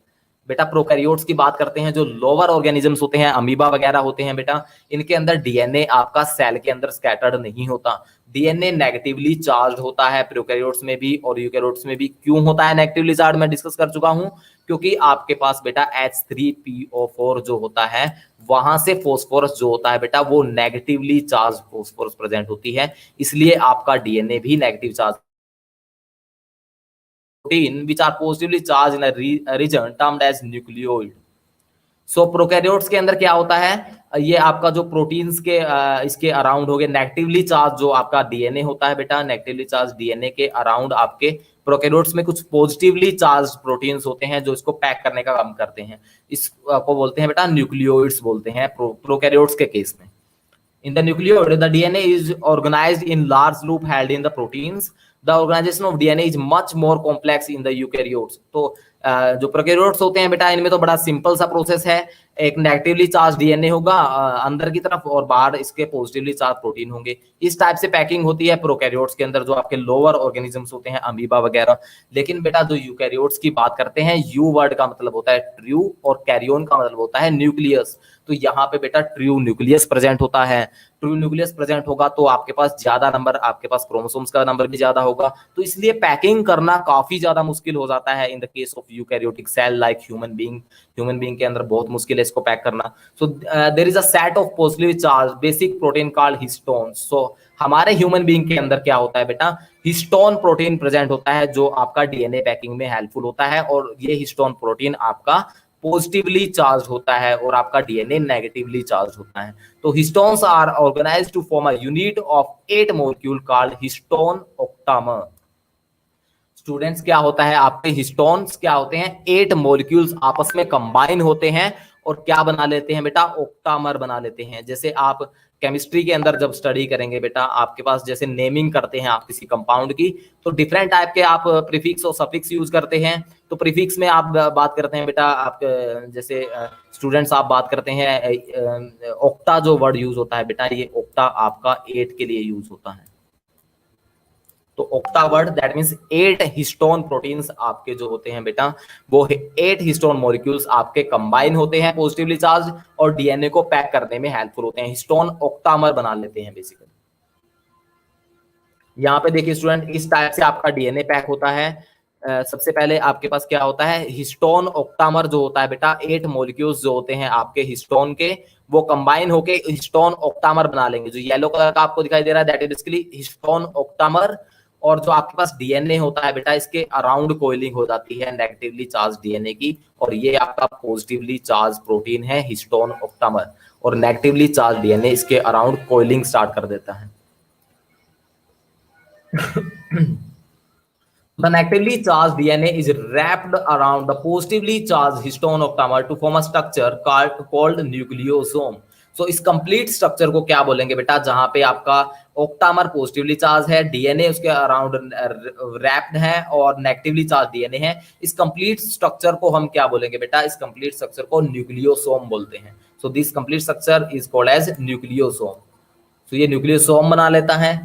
बेटा प्रोकैरियोट्स की बात करते हैं, जो लोअर ऑर्गेनिजम्स होते हैं, अमीबा वगैरह होते हैं बेटा, इनके अंदर डीएनए आपका सेल के अंदर स्कैटर्ड नहीं होता। डीएनए नेगेटिवली चार्ज होता है प्रोकैरियोट्स में भी और यूकैरियोट्स में भी। क्यों होता है नेगेटिवली चार्ज? मैं डिस्कस कर चुका हूं, क्योंकि आपके पास बेटा H3PO4 जो होता है वहां से फोस्फोरस जो होता है बेटा वो नेगेटिवली चार्ज फोस्फोरस प्रेजेंट होती है, इसलिए आपका डीएनए भी negative charge. Protein which are positively charged in a region termed as nucleoid। So prokaryotes के अंदर क्या होता है? ये आपका जो प्रोटीन्स के इसके अराउंड हो गए नेगेटिवली चार्ज जो आपका डीएनए होता है बेटा, नेगेटिवली चार्ज डीएनए के अराउंड आपके प्रोकैरियोट्स में कुछ पॉजिटिवली चार्ज प्रोटीन्स होते हैं जो इसको पैक करने का काम करते हैं। इसको बोलते हैं बेटा न्यूक्लियोइड्स बोलते हैं प्रोकैरियोट्स के केस में। In the nucleoid, the DNA is organized in large loop held in the proteins. The organization of DNA is much more complex in the eukaryotes। तो जो प्रोकैरियोट्स होते हैं बेटा इनमें तो बड़ा सिंपल सा प्रोसेस है। एक नेगेटिवली चार्ज डीएनए होगा अंदर की तरफ और बाहर इसके पॉजिटिवली चार्ज प्रोटीन होंगे। इस टाइप से पैकिंग होती है प्रोकैरियोट्स के अंदर, जो आपके लोअर ऑर्गेनिजम्स होते हैं, अमीबा वगैरह। लेकिन बेटा जो यूकैरियोट्स की बात करते हैं, यू वर्ड का मतलब होता है ट्रू और कैरियोन का मतलब होता है न्यूक्लियस। तो यहाँ पे बेटा ट्रू न्यूक्लियस प्रेजेंट होता है। ट्रू न्यूक्लियस प्रेजेंट होगा तो आपके पास ज्यादा नंबर, आपके पास क्रोमोसोम्स का नंबर भी ज्यादा होगा, तो इसलिए पैकिंग करना काफी ज्यादा मुश्किल हो जाता है in the case of eukaryotic cell like human being. Human being के अंदर बहुत मुश्किल है इसको पैक करना। So there is a set of positively charge basic protein called histones. So हमारे ह्यूमन बीइंग के अंदर क्या होता है बेटा? हिस्टोन प्रोटीन प्रेजेंट होता है जो आपका डीएनए पैकिंग में हेल्पफुल होता है, और ये हिस्टोन प्रोटीन आपका पॉजिटिवली चार्ज होता है और आपका डीएनए नेगेटिवली चार्ज होता है। तो histones are organized to form a unit of 8 molecule called histone octamer. Students क्या होता है आपके हिस्टोन्स क्या होते हैं? 8 मॉलिक्यूल्स आपस में कंबाइन होते हैं और क्या बना लेते हैं बेटा? ऑक्टामर बना लेते हैं। जैसे आप केमिस्ट्री के अंदर जब स्टडी करेंगे बेटा, आपके पास जैसे नेमिंग करते हैं आप किसी कंपाउंड की, तो डिफरेंट टाइप के आप प्रीफिक्स और सफिक्स यूज करते हैं। तो प्रीफिक्स में आप बात करते हैं बेटा, आप जैसे स्टूडेंट्स आप बात करते हैं ऑक्टा जो वर्ड यूज होता है बेटा, ये ऑक्टा आपका 8 के लिए यूज होता है। तो octa word that means 8 histone proteins आपके जो होते हैं बेटा, वो 8 हिस्टोन मॉलिक्यूल्स आपके कंबाइन होते हैं पॉजिटिवली चार्ज और डीएनए को पैक करने में हेल्पफुल होते हैं। हिस्टोन ऑक्टामर बना लेते हैं बेसिकली। यहाँ पे देखिए स्टूडेंट, इस टाइप से आपका डीएनए पैक होता है। सबसे पहले आपके पास क्या होता है? हिस्टोन ऑक्टामर जो होता है बेटा, 8 मॉलिक्यूल्स जो होते हैं आपके हिस्टोन के, वो कंबाइन होके हिस्टोन ऑक्टामर बना लेंगे। जो येलो कलर का आपको दिखाई दे रहा है that is basically histone octamer. और जो आपके पास डीएनए होता है बेटा, इसके अराउंड कोइलिंग हो जाती है नेगेटिवली चार्ज डीएनए की, और ये आपका पॉजिटिवली चार्ज प्रोटीन है हिस्टोन ऑक्टामर, और नेगेटिवली चार्ज डीएनए इसके अराउंड कोइलिंग स्टार्ट कर देता है। The negatively charged DNA is wrapped around the positively charged histone octamer to form a structure called nucleosome। So इस कंप्लीट स्ट्रक्चर को क्या बोलेंगे बेटा? जहां पे आपका ऑक्टामर पॉजिटिवली चार्ज है, डीएनए उसके अराउंड रैप्ड है और नेगेटिवली चार्ज डीएनए है, इस कंप्लीट स्ट्रक्चर को हम क्या बोलेंगे बेटा? इस कंप्लीट स्ट्रक्चर को न्यूक्लियोसोम बोलते हैं। So this complete structure is called as nucleosome. तो ये न्यूक्लियोसोम बना लेता है।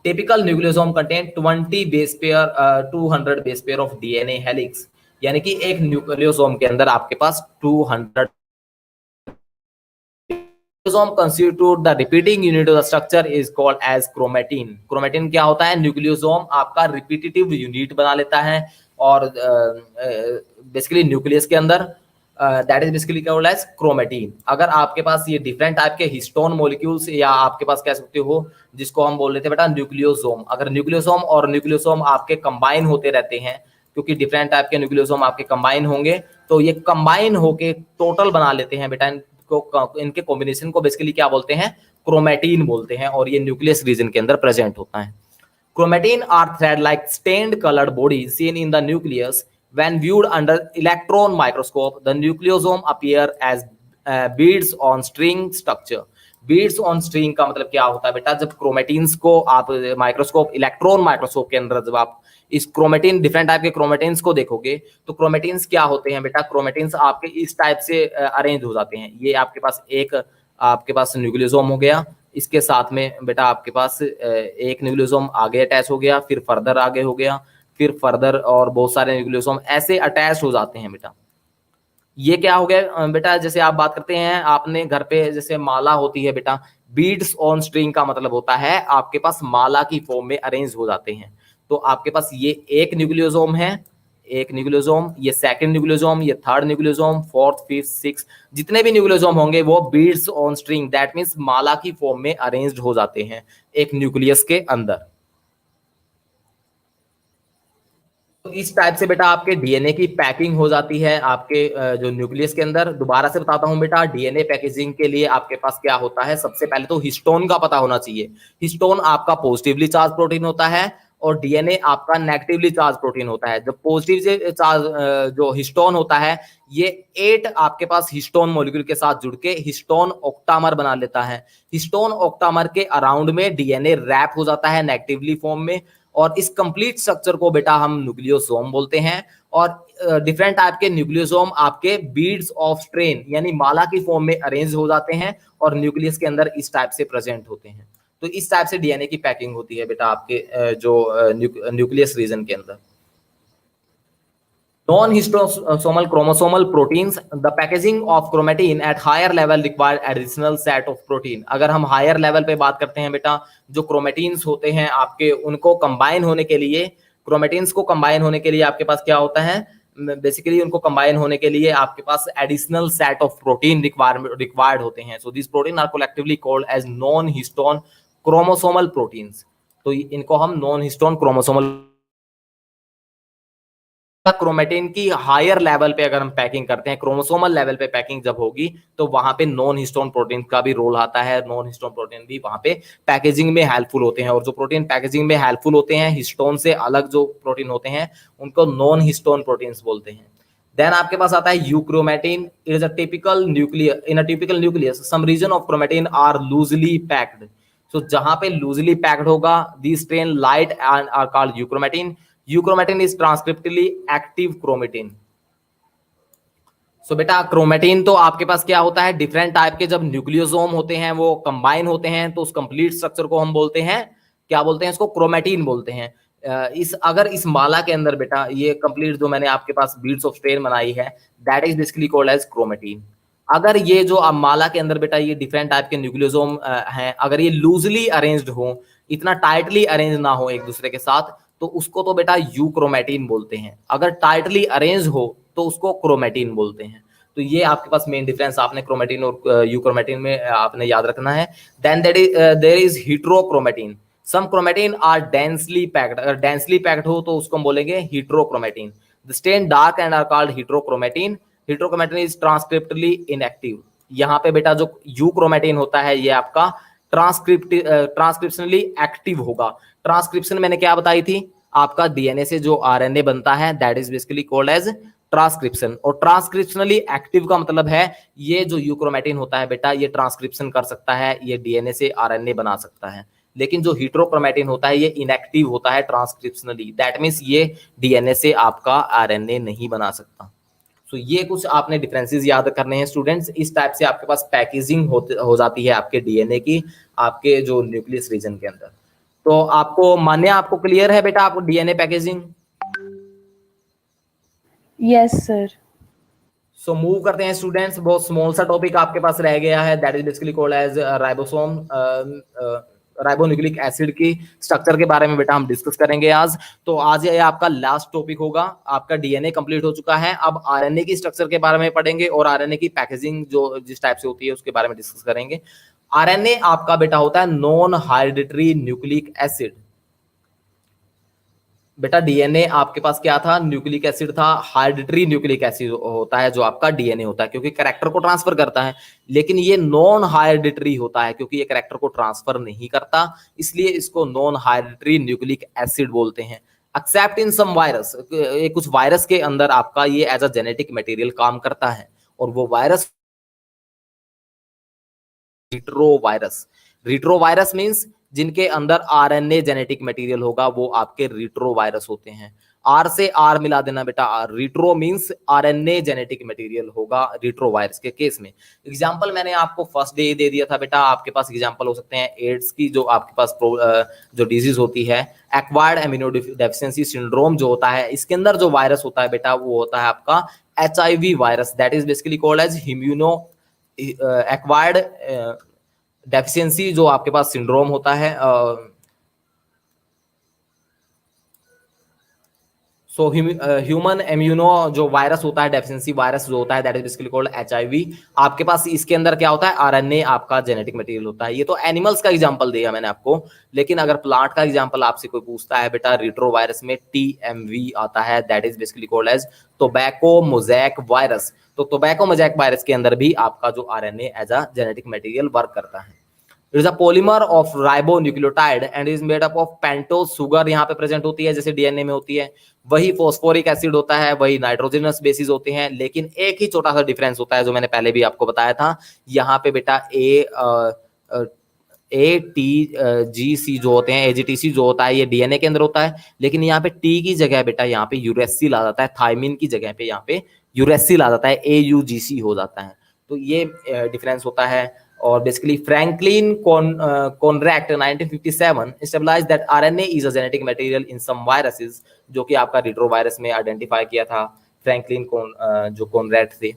Typical nucleosome contain 20 base pair 200 base pair of DNA helix, यानी कि एक न्यूक्लियोसोम के अंदर आपके पास 200 nucleosome constitute the repeating unit of the structure is called as chromatin. chromatin क्या होता है? न्यूक्लियोसोम आपका रिपीटेटिव यूनिट बना लेता है और बेसिकली न्यूक्लियस के अंदर that is basically called as chromatin. अगर आपके पास ये डिफरेंट टाइप के हिस्टोन मॉलिक्यूल्स या आपके पास कह सकते हो जिसको हम बोल रहे थे बेटा न्यूक्लियोसोम, अगर न्यूक्लियोसोम और न्यूक्लियोसोम आपके कंबाइन होते रहते हैं, क्योंकि डिफरेंट टाइप के न्यूक्लियोसोम आपके कंबाइन होंगे तो ये कंबाइन होके टोटल बना लेते हैं बेटा. इनके कॉम्बिनेशन को बेसिकली क्या बोलते हैं? क्रोमेटिन बोलते हैं और ये न्यूक्लियस रीजन के अंदर प्रेजेंट होता है. Chromatin are thread like stained coloured body seen in the nucleus. When viewed under electron microscope, the nucleosome appear as beads on string structure. Beads on string का मतलब क्या होता है बेटा? जब क्रोमेटिन्स को आप माइक्रोस्कोप, इलेक्ट्रॉन माइक्रोस्कोप के अंदर जब आप इस क्रोमेटिन, डिफरेंट टाइप के क्रोमेटिन्स को देखोगे तो क्रोमेटिन्स क्या होते हैं बेटा? क्रोमेटिन्स आपके इस टाइप से अरेंज हो जाते हैं. ये आपके पास न्यूक्लियोसोम हो गया, इसके साथ में बेटा आपके पास एक न्यूक्लियोसोम आगे अटैच हो गया, फिर फर्दर आगे हो गया, फिर फर्दर और बहुत सारे न्यूक्लियोसोम ऐसे अटैच हो जाते हैं बेटा. ये क्या हो गया बेटा? जैसे आप बात करते हैं आपने घर पे जैसे माला होती है बेटा, बीड्स ऑन स्ट्रिंग का मतलब होता है आपके पास माला की फॉर्म में अरेंज हो जाते हैं. तो आपके पास ये एक न्यूक्लियोसोम है, एक न्यूक्लियोसोम, ये सेकंड न्यूक्लियोसोम, ये third nucleosome, fourth, fifth, six, जितने भी न्यूक्लियोसोम होंगे वो beads on string, that means माला की फॉर्म में अरेंज्ड हो जाते हैं एक न्यूक्लियस के अंदर. तो इस टाइप से बेटा आपके डीएनए की पैकिंग हो जाती है आपके जो न्यूक्लियस के अंदर. दोबारा से बताता हूं बेटा, डीएनए पैकेजिंग के लिए आपके पास क्या होता है? सबसे पहले तो हिस्टोन का पता होना चाहिए. हिस्टोन आपका पॉजिटिवली चार्ज प्रोटीन होता है और डीएनए आपका नेगेटिवली चार्ज प्रोटीन होता है. जब पॉजिटिव चार्ज जो हिस्टोन होता है ये 8 आपके पास हिस्टोन मॉलिक्यूल के साथ जुड़ के हिस्टोन ऑक्टामर बना लेता है. हिस्टोन ऑक्टामर के अराउंड में डीएनए रैप हो जाता है नेगेटिवली फॉर्म में और इस कंप्लीट स्ट्रक्चर को बेटा हम न्यूक्लियोसोम बोलते हैं. और डिफरेंट टाइप के न्यूक्लियोसोम आपके बीड्स ऑफ स्ट्रेन यानी माला की फॉर्म में अरेंज हो जाते हैं और न्यूक्लियस के अंदर इस टाइप से प्रेजेंट होते हैं. तो इस टाइप से डीएनए की पैकिंग होती है बेटा आपके जो न्यूक्लियस रीजन के अंदर. Non-histosomal chromosomal proteins, the packaging of chromatin at higher level require additional set of protein. अगर हम हायर लेवल पे बात करते हैं बेटा, जो क्रोमेटिन्स होते हैं आपके उनको कंबाइन होने के लिए, क्रोमेटिन्स को कंबाइन होने के लिए आपके पास क्या होता है? बेसिकली उनको कंबाइन होने के लिए आपके पास additional set of protein required होते हैं. So this protein are collectively called as non histone chromosomal proteins. तो इनको हम नॉन हिस्टोन क्रोमोसोमल. क्रोमेटिन की हायर लेवल पे अगर हम पैकिंग करते हैं, क्रोमोसोमल लेवल पे पैकिंग जब होगी तो वहां पे नॉन हिस्टोन प्रोटीन का भी रोल आता है. नॉन हिस्टोन प्रोटीन भी वहां पे पैकेजिंग में हेल्पफुल होते हैं और जो प्रोटीन पैकेजिंग में हेल्पफुल होते हैं हिस्टोन से अलग जो प्रोटीन होते हैं उनको नॉन हिस्टोन प्रोटीन्स बोलते हैं. देन आपके पास आता है euchromatin. It is a typical nuclear. In a typical nucleus some region of chromatin are loosely packed. So जहां पे लूजली पैक्ड होगा the strain light and are called euchromatin. Euchromatin is transcriptively active chromatin. So बेटा chromatin तो आपके पास क्या होता है? डिफरेंट टाइप के जब न्यूक्लियोसोम होते हैं वो कंबाइन होते हैं तो उस कंप्लीट स्ट्रक्चर को हम बोलते हैं, क्या बोलते हैं? इसको क्रोमेटिन बोलते हैं. अगर इस माला के अंदर बेटा ये कंप्लीट जो मैंने आपके पास बीड्स ऑफ स्ट्रेन बनाई है that is basically called as chromatin. अगर ये जो माला के अंदर बेटा ये डिफरेंट टाइप के न्यूक्लियोसोम हैं, अगर ये लूजली अरेंज्ड हो, इतना टाइटली अरेंज ना हो एक दूसरे के साथ, तो उसको तो बेटा यूक्रोमेटिन बोलते हैं. अगर टाइटली अरेंज हो तो उसको क्रोमेटिन बोलते हैं. तो ये आपके पास मेन डिफरेंस आपने क्रोमेटिन और यूक्रोमेटिन में आपने याद रखना है. Then there is heterochromatin. Some chromatin are densely packed. अगर डेंसली पैक्ड हो तो उसको हम बोलेंगे heterochromatin. The stain dark and are called heterochromatin. Heterochromatin is transcriptionally inactive. यहाँ पे बेटा जो यूक्रोमेटिन होता है ये आपका ट्रांसक्रिप्शनली एक्टिव होगा. ट्रांसक्रिप्शन मैंने क्या बताई थी? आपका डीएनए से जो आरएनए बनता है that is basically called as transcription. और ट्रांसक्रिप्शनली एक्टिव का मतलब है ये जो यूक्रोमेटिन होता है बेटा ये ट्रांसक्रिप्शन कर सकता है, ये डीएनए से आरएनए बना सकता है. लेकिन जो हेटेरोक्रोमेटिन होता है ये इनएक्टिव होता है ट्रांसक्रिप्शनली. दैट मीन्स ये डीएनए से आपका आरएनए नहीं बना सकता. तो ये कुछ आपने डिफरेंसेस याद करने हैं स्टूडेंट्स. इस टाइप से आपके पास पैकेजिंग हो जाती है आपके डीएनए की आपके जो न्यूक्लियस रीजन के अंदर. तो आपको मान्य, आपको क्लियर है बेटा आपको DNA packaging? Yes sir. So move करते हैं स्टूडेंट्स, बहुत स्मॉल सा टॉपिक आपके पास रह गया है, that is basically called as ribosome, ribonucleic acid की स्ट्रक्चर के बारे में बेटा हम डिस्कस करेंगे आज। तो आज ये आपका लास्ट टॉपिक होगा, आपका डीएनए कंप्लीट हो चुका है। अब आरएनए की स्ट्रक्चर के बारे में पढ़ेंगे और आरएनए की पैकेजिंग जो जिस टाइप से होती है उसके बारे में डिस्कस करेंगे। आरएनए आपका बेटा होता है नॉन हेरिडिटरी न्यूक्लिक एसिड। बेटा डीएनए आपके पास क्या था, न्यूक्लिक एसिड था, हेरिडिटरी न्यूक्लिक एसिड होता है जो आपका डीएनए होता है, क्योंकि कैरेक्टर को ट्रांसफर करता है। लेकिन ये नॉन हेरिडिटरी होता है क्योंकि ये कैरेक्टर को ट्रांसफर नहीं करता, इसलिए इसको नॉन हेरिडिटरी न्यूक्लिक एसिड बोलते हैं। एक्सेप्ट इन सम वायरस, कुछ वायरस के अंदर आपका ये एज अ जेनेटिक मटेरियल काम करता है, और वो वायरस रिट्रोवायरस। रिट्रोवायरस मींस जिनके अंदर आरएनए जेनेटिक मटेरियल होगा वो आपके रिट्रोवायरस होते हैं। आर से आर मिला देना बेटा, retro means RNA genetic material होगा रिट्रोवायरस के केस में। एग्जांपल मैंने आपको फर्स्ट डे दे दिया था बेटा, आपके पास एग्जांपल हो सकते हैं एड्स की, जो आपके पास जो डिजीज होती है, एक्वायर्ड एमिनो डेफिशिएंसी सिंड्रोम जो होता है, इसके अंदर जो वायरस होता है बेटा वो होता है आपका HIV virus, that is basically called as immuno acquired deficiency जो आपके पास सिंड्रोम होता है। सो ह्यूमन इम्यूनो जो वायरस होता है, डेफिशिएंसी वायरस जो होता है, that is basically called HIV. आपके पास इसके अंदर क्या होता है, आरएनए आपका जेनेटिक मटेरियल होता है। ये तो एनिमल्स का एग्जांपल दिया मैंने आपको, लेकिन अगर प्लांट का एग्जांपल आपसे कोई पूछता है बेटा, रिट्रोवायरस में टीएमवी आता है, that is basically called as tobacco mosaic virus. तो टोबैको मोज़ैक वायरस के अंदर भी आपका जो RNA as a genetic material work करता है। It is a polymer of ribonucleotide and is made up of pentose sugar, यहाँ पे प्रेजेंट होती है जैसे डीएनए में होती है। वही फॉस्फोरिक एसिड होता है, वही नाइट्रोजनस बेसिस होते हैं, लेकिन एक ही छोटा सा डिफरेंस होता है जो मैंने पहले भी आपको बताया था। यहाँ पे बेटा ए टी जी सी जो होते हैं, एजीटीसी जो होता है, ये डीएनए के अंदर होता है, लेकिन यहाँ पे टी की जगह बेटा यहाँ पे यूरेसिल आ जाता है, थायमिन की जगह पे यहाँ पे यूरेसिल आ जाता है, AUGC हो जाता है। तो ये डिफरेंस होता है। और basically Franklin कॉनरैक्ट 1957 established that RNA is a genetic material in some viruses, जो कि आपका रिट्रोवायरस में आइडेंटिफाई किया था फ्रैंकलिन जो कॉनरैक्ट थे।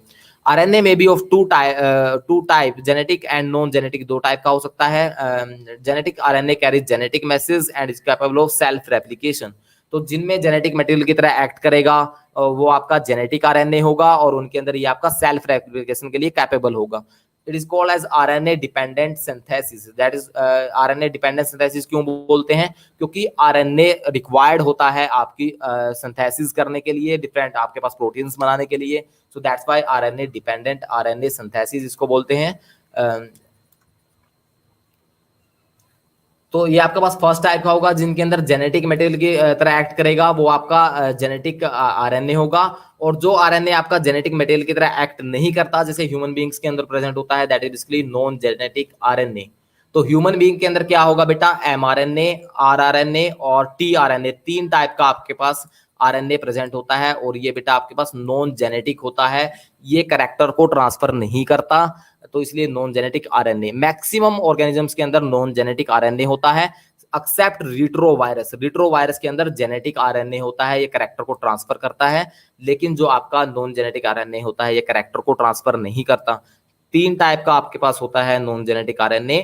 आरएनए में be of two type, genetic and non genetic, दो टाइप का हो सकता है। Genetic RNA carries genetic message and is capable of self replication. तो जिनमें जेनेटिक मटेरियल की तरह एक्ट करेगा वो आपका जेनेटिक आरएनए होगा, और उनके अंदर ये आपका सेल्फ रेप्लिकेशन के लिए कैपेबल होगा। It is called as RNA dependent synthesis, that is RNA dependent synthesis क्यों बोलते हैं, क्योंकि आरएनए रिक्वायर्ड होता है आपकी सिंथेसिस करने के लिए, डिफरेंट आपके पास प्रोटीन्स बनाने के लिए। सो that's why RNA dependent RNA synthesis इसको बोलते हैं। तो ये आपके पास फर्स्ट टाइप का होगा जिनके अंदर जेनेटिक मटेरियल की तरह एक्ट करेगा, वो आपका जेनेटिक आरएनए होगा। और जो आरएनए आपका जेनेटिक मटेरियल की तरह एक्ट नहीं करता, जैसे ह्यूमन बींग्स के अंदर प्रेजेंट होता है, that is basically non genetic RNA. तो ह्यूमन बींग के अंदर क्या होगा बेटा, एमआरएनए, आरआरएनए और टीआरएनए, तीन टाइप का आपके पास आरएनए प्रेजेंट होता है, और ये बेटा आपके पास नॉन जेनेटिक होता है, ये कैरेक्टर को ट्रांसफर नहीं करता, तो इसलिए non genetic RNA. Maximum organisms के अंदर नॉन जेनेटिक आरएनए होता है, एक्सेप्ट रिट्रोवायरस। रिट्रोवायरस के अंदर जेनेटिक आरएनए होता है, ये कैरेक्टर को ट्रांसफर करता है, लेकिन जो आपका नॉन जेनेटिक आरएनए होता है ये कैरेक्टर को ट्रांसफर नहीं करता। तीन टाइप का आपके पास होता है non genetic RNA,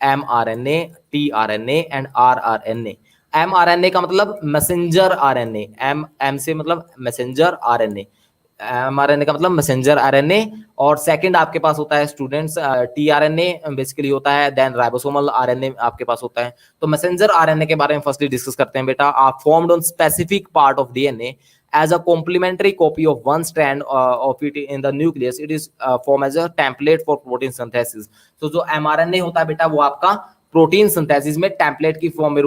mRNA, tRNA and rRNA. MRNA का मतलब मैसेंजर आरएनए, एम से मतलब मैसेंजर आरएनए, एमआरएनए का मतलब मैसेंजर आरएनए। और सेकंड आपके पास होता है स्टूडेंट्स टीआरएनए बेसिकली होता है, देन राइबोसोमल आरएनए आपके पास होता है। तो मैसेंजर आरएनए के बारे में फर्स्टली डिस्कस करते हैं बेटा। आप formed on specific part of DNA as a complementary copy of one strand of it in the nucleus, it is formed as a template for protein synthesis। तो जो mRNA होता है बेटा वो आपका प्रोटीन सिंथेसिस में टेम्पलेट की form में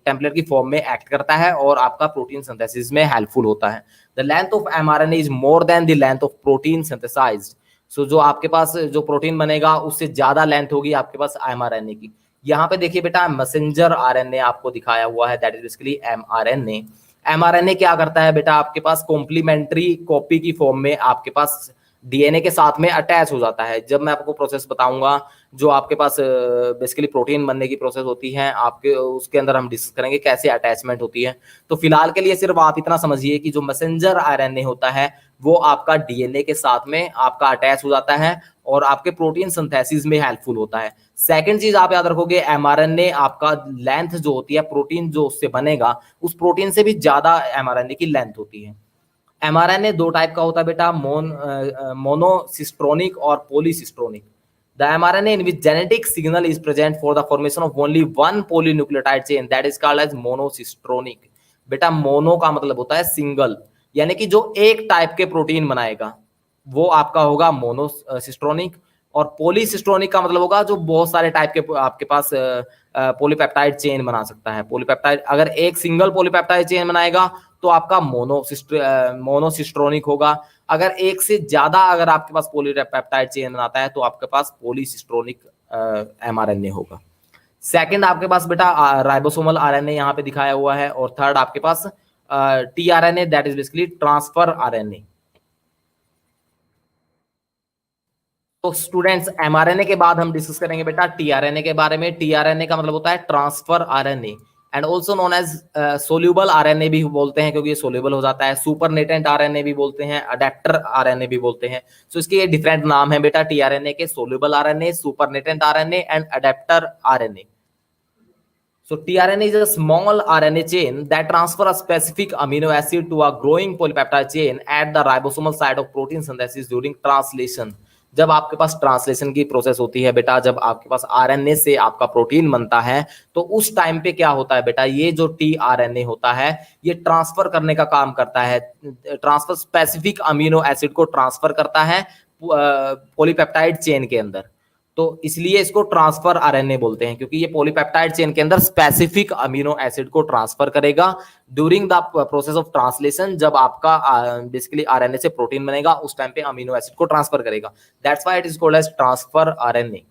टेम्पलेट की फॉर्म में एक्ट करता है और आपका प्रोटीन सिंथेसिस में हेल्पफुल होता है। The length of mRNA is more than the length of protein synthesized. So जो आपके पास जो प्रोटीन बनेगा उससे ज्यादा लेंथ होगी आपके पास mRNA की। यहाँ पे देखिए बेटा मैसेंजर आरएनए आपको दिखाया हुआ है, that is basically mRNA। mRNA क्या करता है बेटा, आपके पास कॉम्प्लीमेंट्री कॉपी की फॉर्म में आपके पास डीएनए के साथ में अटैच हो जाता है। जब मैं आपको प्रोसेस बताऊंगा जो आपके पास बेसिकली प्रोटीन बनने की प्रोसेस होती है आपके, उसके अंदर हम डिस्कस करेंगे कैसे अटैचमेंट होती है। तो फिलहाल के लिए सिर्फ आप इतना समझिए कि जो मैसेंजर आरएनए होता है वो आपका डीएनए के साथ में आपका अटैच हो जाता है और आपके प्रोटीन सिंथेसिस में हेल्पफुल होता है। सेकंड चीज आप याद रखोगे, एमआरएनए आपका लेंथ जो होती है, प्रोटीन जो उससे बनेगा उस प्रोटीन से भी ज्यादा एमआरएनए की लेंथ होती है। एमआरएनए दो टाइप का होता है बेटा, मोनोसिस्ट्रोनिक और पॉलीसिस्ट्रोनिक। The mRNA in which genetic signal is present for the formation of only one polynucleotide chain that is called as monocistronic। बेटा मोनो का मतलब होता है सिंगल, यानी कि जो एक टाइप के प्रोटीन बनाएगा वो आपका होगा मोनोसिस्ट्रोनिक, और पॉलीसिस्ट्रोनिक का मतलब होगा जो बहुत सारे टाइप के आपके पास पॉलीपेप्टाइड चेन बना सकता है। पॉलीपेप्टाइड अगर एक सिंगल पॉलीपेप्टाइड चेन बनाएगा तो आपका मोनोसिस्ट्रोनिक होगा। अगर एक से ज्यादा अगर आपके पास पॉलीपेप्टाइड चेन बनाता है तो आपके पास पॉलीसिस्ट्रोनिक एमआरएनए होगा। सेकंड आपके पास बेटा राइबोसोमल आरएनए यहाँ पे दिखाया हुआ है, और थर्ड आपके पास tRNA that is basically transfer RNA. तो स्टूडेंट्स एमआरएनए के बाद हम डिस्कस करेंगे बेटा टीआरएनए के बारे में। टीआरएनए का मतलब होता है transfer RNA and also known as soluble RNA भी बोलते हैं क्योंकि ये सोल्यूबल हो जाता है। सुपरनेटेंट आरएनए भी बोलते हैं, अडेप्टर आरएनए भी बोलते हैं। सो इसके ये डिफरेंट नाम है बेटा टीआरएनए के, soluble RNA, supernatant RNA and adapter RNA. So tRNA is a small RNA chain that transfer a specific amino acid to a growing polypeptide chain at the ribosomal site of protein synthesis during translation। जब आपके पास translation की process होती है बेटा, जब आपके पास RNA से आपका प्रोटीन बनता है तो उस टाइम पे क्या होता है बेटा, ये जो टीआरएनए होता है ये ट्रांसफर करने का काम करता है। ट्रांसफर स्पेसिफिक अमीनो एसिड को ट्रांसफर करता है पॉलीपेप्टाइड चेन के अंदर, तो इसलिए इसको ट्रांसफर आरएनए बोलते हैं क्योंकि ये पॉलीपेप्टाइड चेन के अंदर स्पेसिफिक अमीनो एसिड को ट्रांसफर करेगा during the process of translation. जब आपका बेसिकली आरएनए से प्रोटीन बनेगा उस टाइम पे अमीनो एसिड को ट्रांसफर करेगा, that's why it is called as transfer RNA.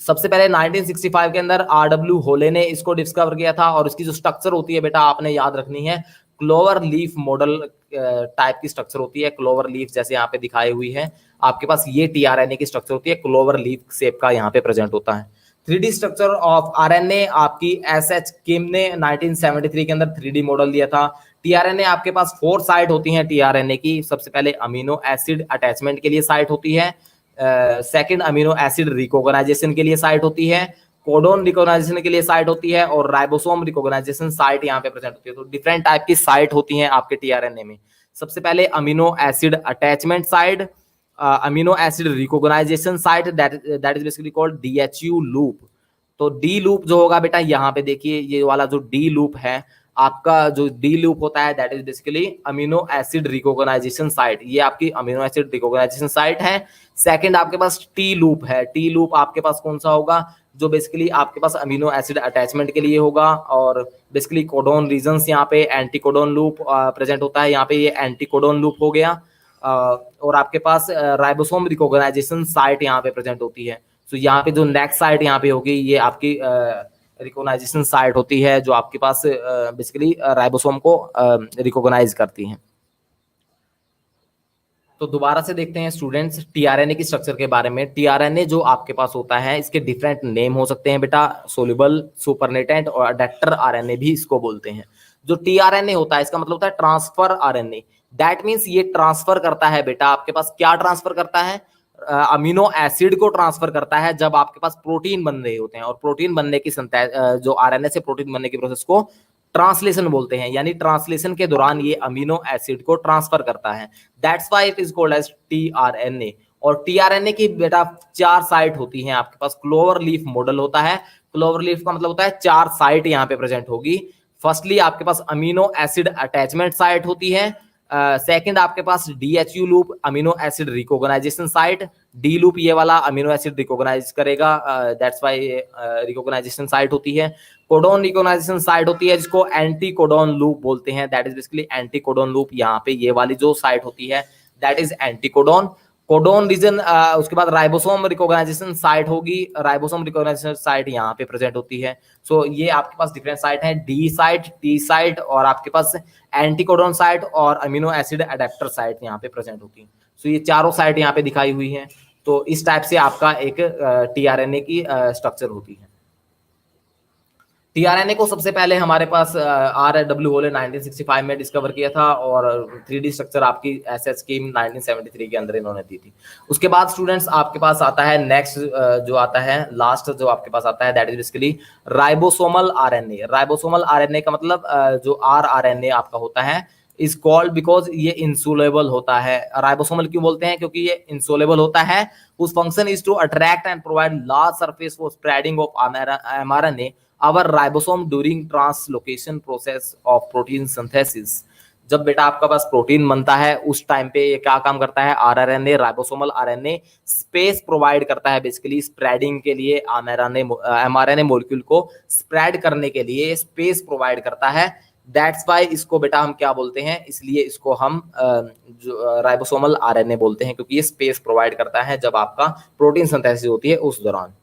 सबसे पहले 1965 के अंदर आरडब्ल्यू होले ने इसको डिस्कवर किया था, और इसकी जो स्ट्रक्चर होती है बेटा आपने याद रखनी है, क्लोवर लीफ मॉडल टाइप की स्ट्रक्चर होती है। क्लोवर लीफ जैसे यहाँ पे दिखाई हुई है आपके पास, ये टीआरएनए की स्ट्रक्चर होती है, क्लोवर लीफ शेप का यहाँ पे प्रेजेंट होता है। 3D स्ट्रक्चर ऑफ आरएनए आपकी एसएच किम ने 1973 के अंदर 3D मॉडल दिया था। टीआरएनए आपके पास 4 साइट होती हैं टीआरएनए की। सबसे पहले अमीनो एसिड अटैचमेंट के लिए साइट होती है, सेकंड अमीनो एसिड रिकॉग्नाइजेशन के लिए साइट होती है, कोडोन रिकॉग्नाइजेशन के लिए साइट होती है, और राइबोसोम रिकॉग्नाइजेशन साइट यहाँ पे प्रेजेंट होती है। तो डिफरेंट टाइप की साइट होती हैं आपके टीआरएनए में। सबसे पहले amino acid attachment site, amino acid recognition site that is basically called DHU loop. तो डी लूप जो होगा बेटा यहाँ पे देखिए, ये वाला जो डी लूप है आपका, जो डी लूप होता है that is basically amino acid recognition site, ये आपकी अमीनो एसिड रिकॉग्नाइजेशन साइट है। सेकंड आपके पास टी लूप है। टी लूप आपके पास कौन सा होगा, जो बेसिकली आपके पास अमीनो एसिड अटैचमेंट के लिए होगा, और बेसिकली कोडोन रीजन्स यहाँ पे एंटी कोडोन लूप प्रेजेंट होता है, यहाँ पे ये एंटी कोडोन लूप हो गया। और आपके पास राइबोसोम रिकॉग्नाइजेशन साइट यहाँ पे प्रेजेंट होती है। तो यहाँ पे जो नेक्स्ट साइट यहाँ पे होगी ये आपकी रिकॉग्नाइजेशन साइट होती है, जो आपके पास बेसिकली राइबोसोम को रिकॉग्नाइज करती हैं। तो दोबारा से देखते हैं स्टूडेंट्स टीआरएनए की स्ट्रक्चर के बारे में। टीआरएनए जो आपके पास होता है इसके डिफरेंट नेम हो सकते हैं बेटा, सोल्यूबल, सुपरनेटेंट और अडेप्टर आरएनए भी इसको बोलते हैं। जो टीआरएनए होता है इसका मतलब होता है ट्रांसफर आरएनए। दैट मीन्स ये ट्रांसफर करता है बेटा, आपके पास क्या ट्रांसफर करता है, अमीनो एसिड को ट्रांसफर करता है जब आपके पास प्रोटीन बन रहे होते हैं, और प्रोटीन बनने की जो आरएनए से प्रोटीन बनने की प्रोसेस को ट्रांसलेशन बोलते हैं, यानी ट्रांसलेशन के दौरान ये अमीनो एसिड को ट्रांसफर करता है। That's why it is called as tRNA. और टीआरएनए की बेटा 4 साइट होती हैं आपके पास। क्लोवर लीफ मॉडल होता है, क्लोवर लीफ का मतलब होता है 4 साइट यहाँ पे प्रेजेंट होगी। फर्स्टली आपके पास अमीनो एसिड अटैचमेंट साइट होती है, सेकंड आपके पास DHU loop amino acid recognition site, D loop ये वाला अमीनो एसिड रिकॉग्नाइज करेगा, दैट्स व्हाई रिकॉग्नाइजेशन साइट होती है। कोडोन रिकॉग्नाइजेशन साइट होती है जिसको एंटी कोडोन लूप बोलते हैं, that is basically anti codon loop. यहाँ पे ये वाली जो साइट होती है that is anti codon. Codon region उसके बाद राइबोसोम रिकॉग्नाइजेशन साइट होगी, राइबोसोम रिकॉग्नाइजेशन साइट यहाँ पे प्रेजेंट होती है। सो ये आपके पास डिफरेंट साइट है, डी साइट, टी साइट, और आपके पास एंटी कोडोन साइट और अमीनो एसिड अडेप्टर साइट यहाँ पे प्रेजेंट होती है। सो ये चारों साइट यहाँ पे दिखाई हुई है। तो इस टाइप से आपका एक टीआरएनए की स्ट्रक्चर होती है। टीआरएनए को सबसे पहले हमारे पास RW होले 1965 में डिस्कवर किया था, और 3D स्ट्रक्चर आपकी एसएस स्कीम 1973 के अंदर इन्होंने दी थी। उसके बाद स्टूडेंट्स आपके पास आता है नेक्स्ट, जो आता है लास्ट जो आपके पास आता है, that is basically ribosomal RNA. Ribosomal RNA का मतलब जो आरएनए आपका होता है इज कॉल्ड बिकॉज ये इंसोलेबल होता है। राइबोसोमल क्यों बोलते हैं? क्योंकि ये इंसोलेबल होता है। whose function is to attract and provide large surface for spreading of mRNA our ribosome during translocation process of protein synthesis। जब बेटा आपका पास प्रोटीन बनता है उस टाइम पे ये क्या काम करता है? RRNA, ribosomal RNA space provide करता है बेसिकली स्प्रेडिंग के लिए, एमआरएनए मॉलिक्यूल को स्प्रेड करने के लिए स्पेस प्रोवाइड करता है। दैट्स वाई इसको बेटा हम क्या बोलते हैं? इसलिए इसको हम जो राइबोसोमल आरएनए बोलते हैं, क्योंकि ये स्पेस प्रोवाइड करता है जब आपका प्रोटीन सिंथेसिस होती है उस दौरान।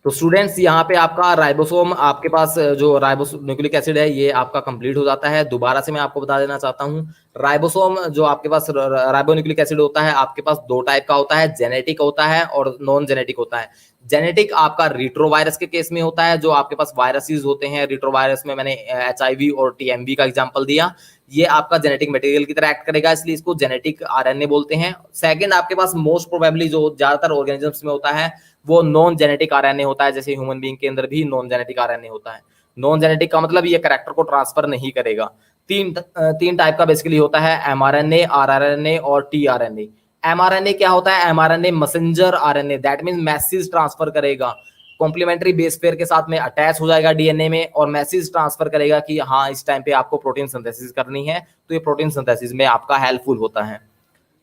तो स्टूडेंट्स यहाँ पे आपका राइबोसोम, आपके पास जो न्यूक्लिक एसिड है ये आपका कंप्लीट हो जाता है। दोबारा से मैं आपको बता देना चाहता हूँ, राइबोसोम जो आपके पास राइबोन्यूक्लिक एसिड होता है आपके पास दो टाइप का होता है, जेनेटिक होता है और नॉन जेनेटिक होता है। जेनेटिक आपका रिट्रोवायरस के केस में होता है, जो आपके पास वायरसेस होते हैं। रिट्रोवायरस में मैंने HIV और TMV का एग्जांपल दिया। ये आपका जेनेटिक मटेरियल की तरह एक्ट करेगा, इसलिए इसको जेनेटिक आरएनए बोलते हैं। सेकंड आपके पास मोस्ट प्रोबेबली जो ज्यादातर ऑर्गेनिजम्स में होता है वो नॉन जेनेटिक आरएनए होता है, जैसे ह्यूमन बीइंग के अंदर भी नॉन जेनेटिक आरएनए होता है। नॉन जेनेटिक का मतलब ये कैरेक्टर को ट्रांसफर नहीं करेगा। तीन टाइप का बेसिकली होता है, एमआरएनए, आरआरएनए और टीआरएनए। एमआरएनए क्या होता है? MRNA messenger RNA, that means message transfer करेगा, कॉम्प्लीमेंट्री बेस पेयर के साथ में अटैच हो जाएगा डीएनए में और मैसेज ट्रांसफर करेगा कि हाँ इस टाइम पे आपको प्रोटीन सिंथेसिस करनी है, तो ये प्रोटीन सिंथेसिस में आपका हेल्पफुल होता है।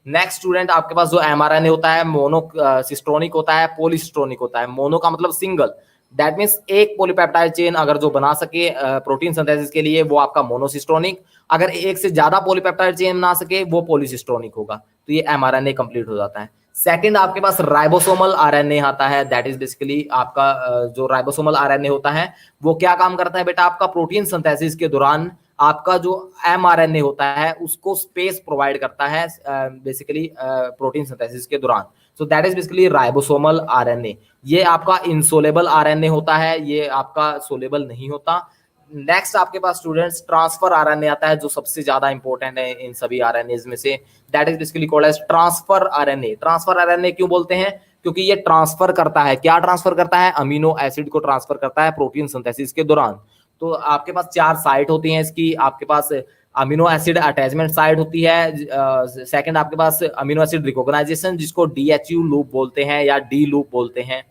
नेक्स्ट स्टूडेंट आपके पास जो एमआरएनए होता है मोनो सिस्टोनिक होता है, पॉलीसिस्टोनिक होता है। मोनो का मतलब सिंगल, दैट मींस एक पॉलीपेप्टाइड चेन अगर जो बना सके प्रोटीन सिंथेसिस के लिए वो आपका मोनोसिस्टोनिक, अगर एक से ज्यादा पॉलीपेप्टाइड चेन बना सके वो पॉलीसिस्टोनिक होगा। तो ये एमआरएनए कंप्लीट हो जाता है। सेकंड आपके पास राइबोसोमल आरएनए आता है, दैट इज बेसिकली आपका जो राइबोसोमल आरएनए होता है वो क्या काम करता है बेटा? आपका प्रोटीन सिंथेसिस के दौरान आपका जो एमआरएनए होता है उसको स्पेस प्रोवाइड करता है बेसिकली प्रोटीन सिंथेसिस के दौरान। सो that is basically ribosomal RNA. ये आपका इंसोलेबल आरएनए होता है, ये आपका सोलेबल नहीं होता। नेक्स्ट आपके पास स्टूडेंट्स ट्रांसफर आरएनए आता है, जो सबसे ज्यादा इंपॉर्टेंट है इन सभी आरएनए में से। That is basically called as transfer RNA. Transfer RNA क्यों बोलते हैं? क्योंकि ये ट्रांसफर करता है, क्या ट्रांसफर करता है? अमीनो एसिड को ट्रांसफर करता है प्रोटीन सिंथेसिस के दौरान। तो आपके पास 4 साइट होती हैं इसकी। आपके पास अमीनो एसिड अटैचमेंट साइट होती है। सेकंड आपके पास अमीनो एसिड रिकॉग्नाइजेशन, जिसको DHU लूप बोलते हैं या D लूप बोलते हैं।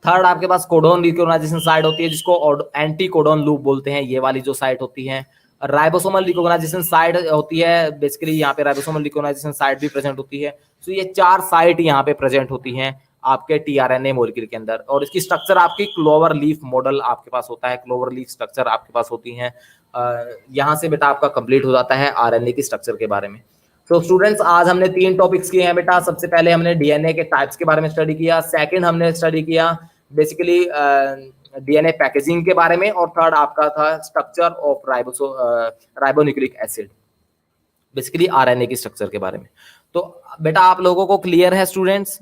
थर्ड आपके पास कोडोन रिकॉग्नाइजेशन साइट होती है, जिसको एंटी कोडोन लूप बोलते हैं, ये वाली जो साइट होती है। राइबोसोमल रिकॉग्नाइजेशन साइट होती है, बेसिकली यहाँ पे राइबोसोमल रिकॉग्नाइजेशन साइट भी प्रेजेंट होती है। तो ये 4 साइट यहाँ पे प्रेजेंट होती हैं आपके टीआरएनए मॉलिक्यूल के अंदर। और इसकी स्ट्रक्चर आपकी क्लोवर लीफ मॉडल आपके पास होता है, क्लोवर लीफ स्ट्रक्चर आपके पास होती है। यहाँ से बेटा आपका कंप्लीट हो जाता है आरएनए की स्ट्रक्चर के बारे में। तो स्टूडेंट्स आज हमने 3 टॉपिक्स किए हैं बेटा। सबसे पहले हमने डीएनए के टाइप्स के बारे में स्टडी किया, सेकंड हमने स्टडी किया बेसिकली डीएनए पैकेजिंग के बारे में, और थर्ड आपका था structure of ribonucleic acid, basically RNA की स्ट्रक्चर के बारे में। तो बेटा आप लोगों को क्लियर है students?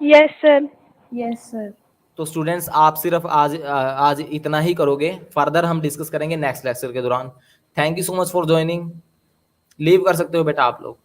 Yes sir. Yes sir. तो स्टूडेंट्स आप सिर्फ आज इतना ही करोगे, फर्दर हम डिस्कस करेंगे नेक्स्ट लेक्चर के दौरान। Thank you so much for joining. Leave कर सकते हो बेटा आप लोग।